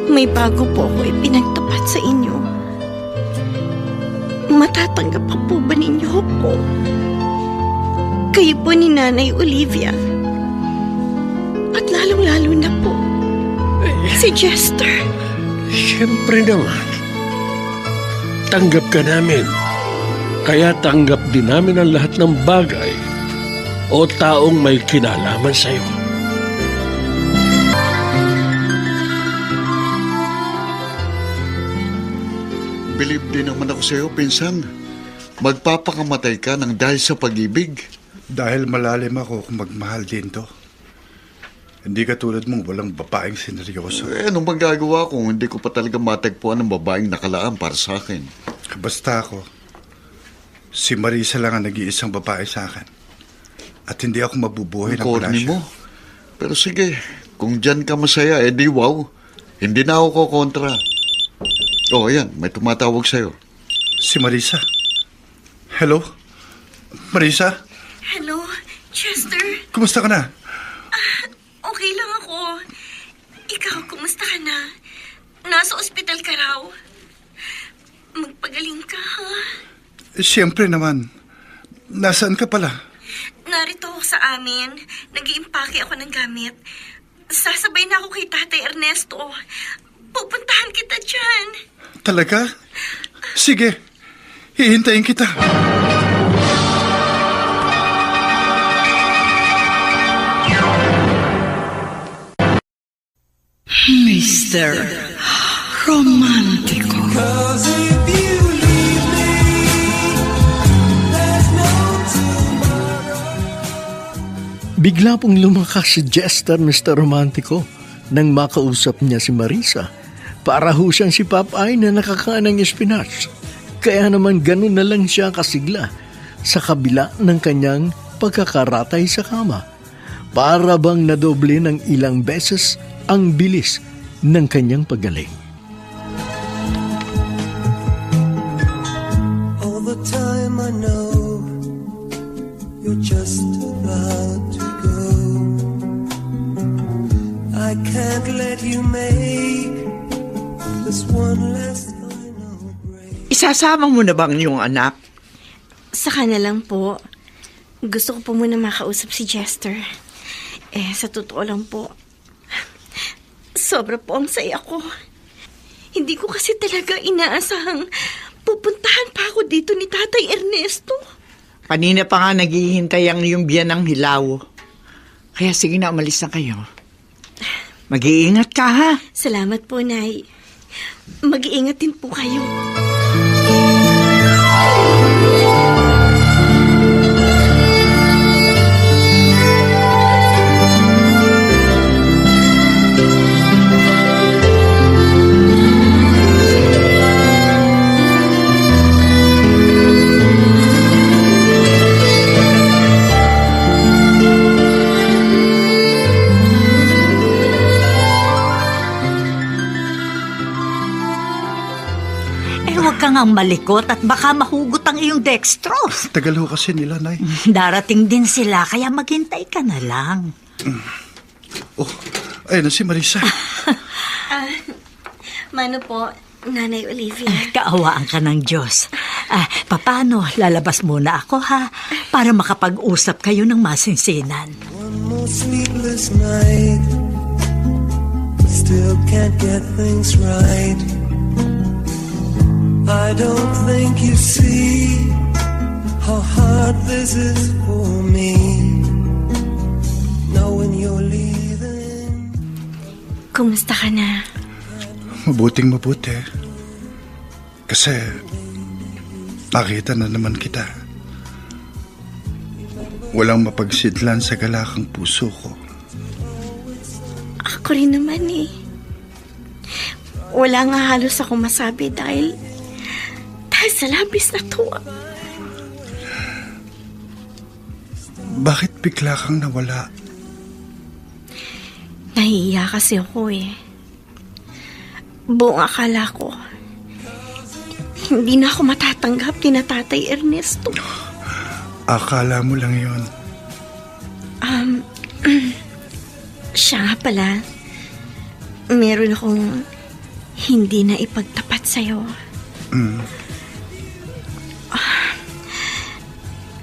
may bago po ako ipinagtapat sa inyo. Matatanggap pa po ba ninyo po? Kayo po ni Nanay Olivia. At lalong-lalo na po si Chester. Siyempre naman. Tanggap ka namin. Kaya tanggap din namin ang lahat ng bagay o taong may kinalaman sa'yo. Believe din naman ako sa'yo, pinsan. Magpapakamatay ka ng dahil sa pag-ibig. Dahil malalim ako kung magmahal din to. Hindi katulad mong walang babaeng sineryoso. Anong magagawa kung hindi ko pa talaga matagpuan ng babaeng nakalaan para sa akin? Basta ako, si Marisa lang ang nag-iisang babae sa akin. At hindi ako mabubuhay ng wala siya. Mo. Pero sige, kung dyan ka masaya, edi wow. Hindi na ako kontra. Oh, ayan, may tumatawag sa'yo. Si Marisa. Hello? Marisa? Hello, Chester? Kumusta ka na? Okay lang ako. Ikaw, kumusta ka na? Nasa ospital ka raw. Magpagaling ka, ha? Siyempre naman. Nasaan ka pala? Narito ako sa amin. Nag-iimpake ako ng gamit. Sasabay na ako kay Tatay Ernesto. Pupuntahan kita dyan. Talaga? Sige. Hihintayin kita. Mr. Romantico. Bigla pong lumakas si Chester, Mr. Romantico, nang makausap niya si Marisa. Para ho siyang si Popeye na nakakain ng espinach. Kaya naman ganun na lang siya kasigla sa kabila ng kanyang pagkakaratay sa kama. Para bang nadoble ng ilang beses ang bilis ng kanyang paggaling. All the time I know you're just about to go. I can't let you make this one last final break. Isasama mo na bang yung anak? Saka na lang po. Gusto ko po muna makausap si Jester. Sa totoo lang po, sobra po ang saya ko. Hindi ko kasi talaga inaasahang pupuntahan pa ako dito ni Tatay Ernesto. Kanina pa nga naghihintay ang iyong biyanang hilaw. Kaya sige na, umalis na kayo. Mag-iingat ka, ha? Salamat po, Nay. Mag-iingat din po kayo. Huwag kang ang malikot at baka mahugot ang iyong dextrose. Tagal ho kasi nila, Nay. Darating din sila, kaya maghintay ka na lang. Oh, ayun na si Marisa. Mano po, Nanay Olivia. Kaawaan ka ng Diyos. Paano, lalabas muna ako, ha? Para makapag-usap kayo ng masinsinan. One more sleepless night, still can't get things right. I don't think you see how hard this is for me, knowing you're leaving. Kumusta ka na? Mabuting mabuti. Kasi nakita na naman kita. Walang mapagsidlan sa galakang puso ko. Ako rin naman eh. Wala nga halos ako masabi dahil sa labis na tuwa. Bakit bigla kang nawala? Nahihiya kasi ako eh. Buong akala ko, hindi na ako matatanggap ni Tatay Ernesto. Akala mo lang yun. Siya nga pala, meron akong hindi na ipagtapat sa'yo.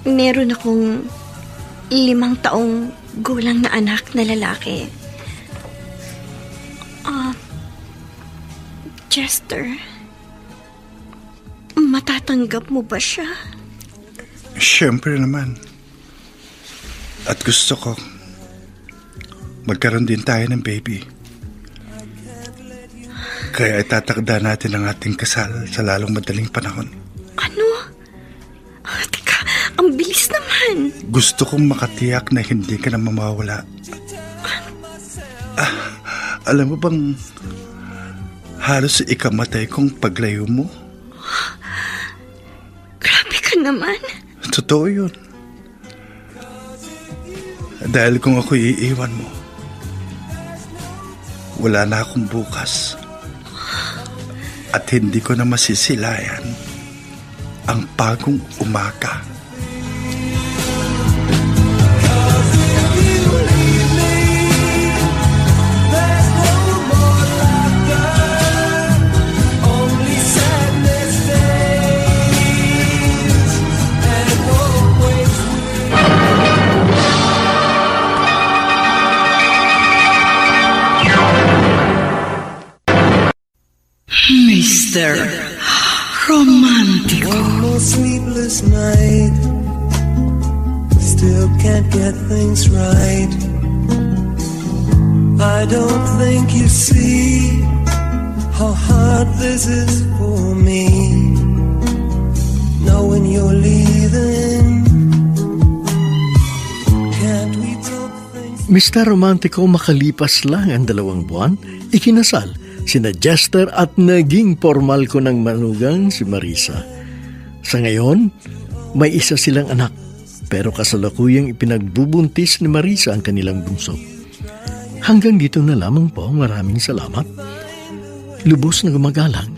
Meron akong 5 taong gulang na anak na lalaki. Chester, matatanggap mo ba siya? Siyempre naman. At gusto ko magkaroon din tayo ng baby. Kaya itatakda natin ang ating kasal sa lalong madaling panahon. Ano? Teka, ang bilis naman. Gusto kong makatiyak na hindi ka na mamawala. Alam mo bang halos ikamatay kong paglayo mo? Grabe ka naman. Totoo yun. Dahil kung ako iiwan mo, wala na akong bukas. At hindi ko na masisilayan ang bagong umaga. Mr. Romantico. One more sleepless night, still can't get things right. I don't think you see how hard this is for me, knowing you're leaving. Can't we talk things? Mr. Romantico, makalipas lang ang 2 buwan, ikinasal sina Jester at naging formal ko ng manugang si Marisa. Sa ngayon, may isa silang anak, pero kasalukuyang ipinagbubuntis ni Marisa ang kanilang bunso. Hanggang dito na lamang po, maraming salamat. Lubos na gumagalang,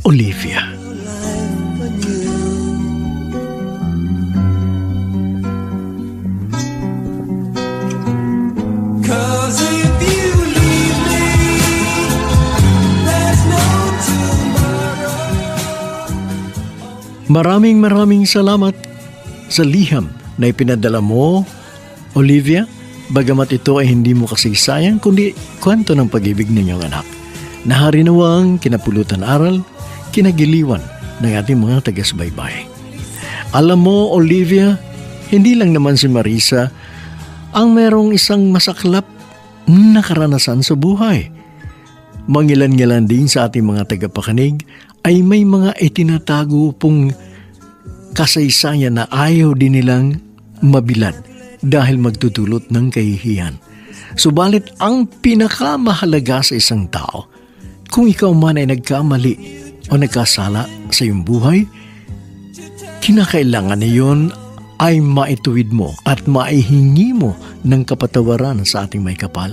Olivia. Maraming salamat sa liham na ipinadala mo, Olivia, bagamat ito ay hindi mo kasaysayan kundi kwento ng pag-ibig ninyong anak. Naharinawang kinapulutan aral, kinagiliwan ng ating mga taga-subaybay. Alam mo, Olivia, hindi lang naman si Marisa ang merong isang masaklap na karanasan sa buhay. Mangilan-ngilan din sa ating mga tagapakinig ay may mga itinatago pong kasaysayan na ayaw din nilang mabilad dahil magtutulot ng kahihiyan. Subalit ang pinakamahalaga sa isang tao, kung ikaw man ay nagkamali o nagkasala sa iyong buhay, kinakailangan niyon ay maituwid mo at maihingi mo ng kapatawaran sa ating may kapal.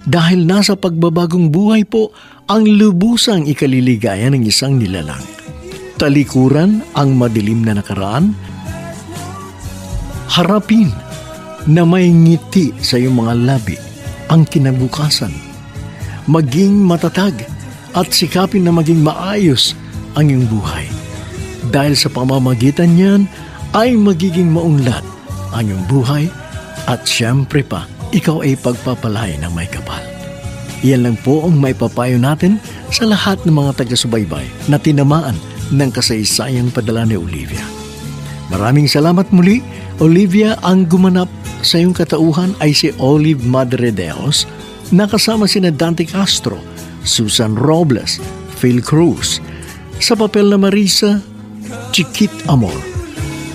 Dahil nasa pagbabagong buhay po ang lubusang ikaliligaya ng isang nilalang. Talikuran ang madilim na nakaraan. Harapin na may ngiti sa iyong mga labi ang kinabukasan. Maging matatag at sikapin na maging maayos ang iyong buhay. Dahil sa pamamagitan niyan ay magiging maunlad ang iyong buhay at siyempre pa, ikaw ay pagpapalay ng may kapal. Iyan lang po ang may papayo natin sa lahat ng mga taga-subaybay na tinamaan ng kasaysayang padala ni Olivia. Maraming salamat muli, Olivia. Ang gumanap sa iyong katauhan ay si Olive Madredeos, na kasama sina Dante Castro, Susan Robles, Phil Cruz. Sa papel na Marisa, Chiquit Amor.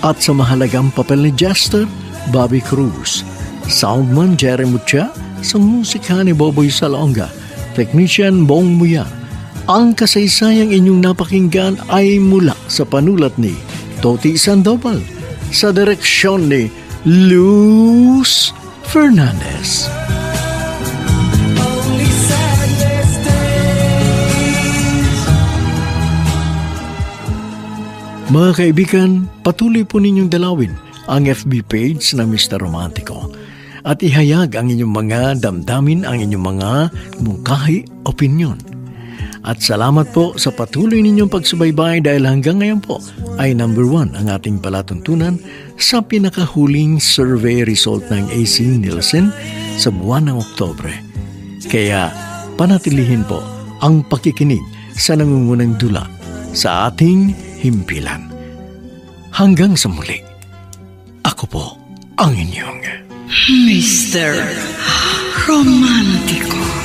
At sa mahalagang papel ni Jester, Bobby Cruz. Soundman Jerry Mucha, sa musika ni Boboy Salonga, Technician Bong Muya. Ang kasaysayang inyong napakinggan ay mula sa panulat ni Toti Sandoval, sa direksyon ni Luz Fernandez. Mga kaibigan, patuloy po ninyong dalawin ang FB page ng Mr. Romantico at ihayag ang inyong mga damdamin, ang inyong mga mungkahi, opinyon. At salamat po sa patuloy ninyong pagsubaybay dahil hanggang ngayon po ay number 1 ang ating palatuntunan sa pinakahuling survey result ng AC Nielsen sa buwan ng Oktubre. Kaya panatilihin po ang pakikinig sa nangungunang dula sa ating himpilan. Hanggang sa muli, ako po ang inyong Mr. Romantico.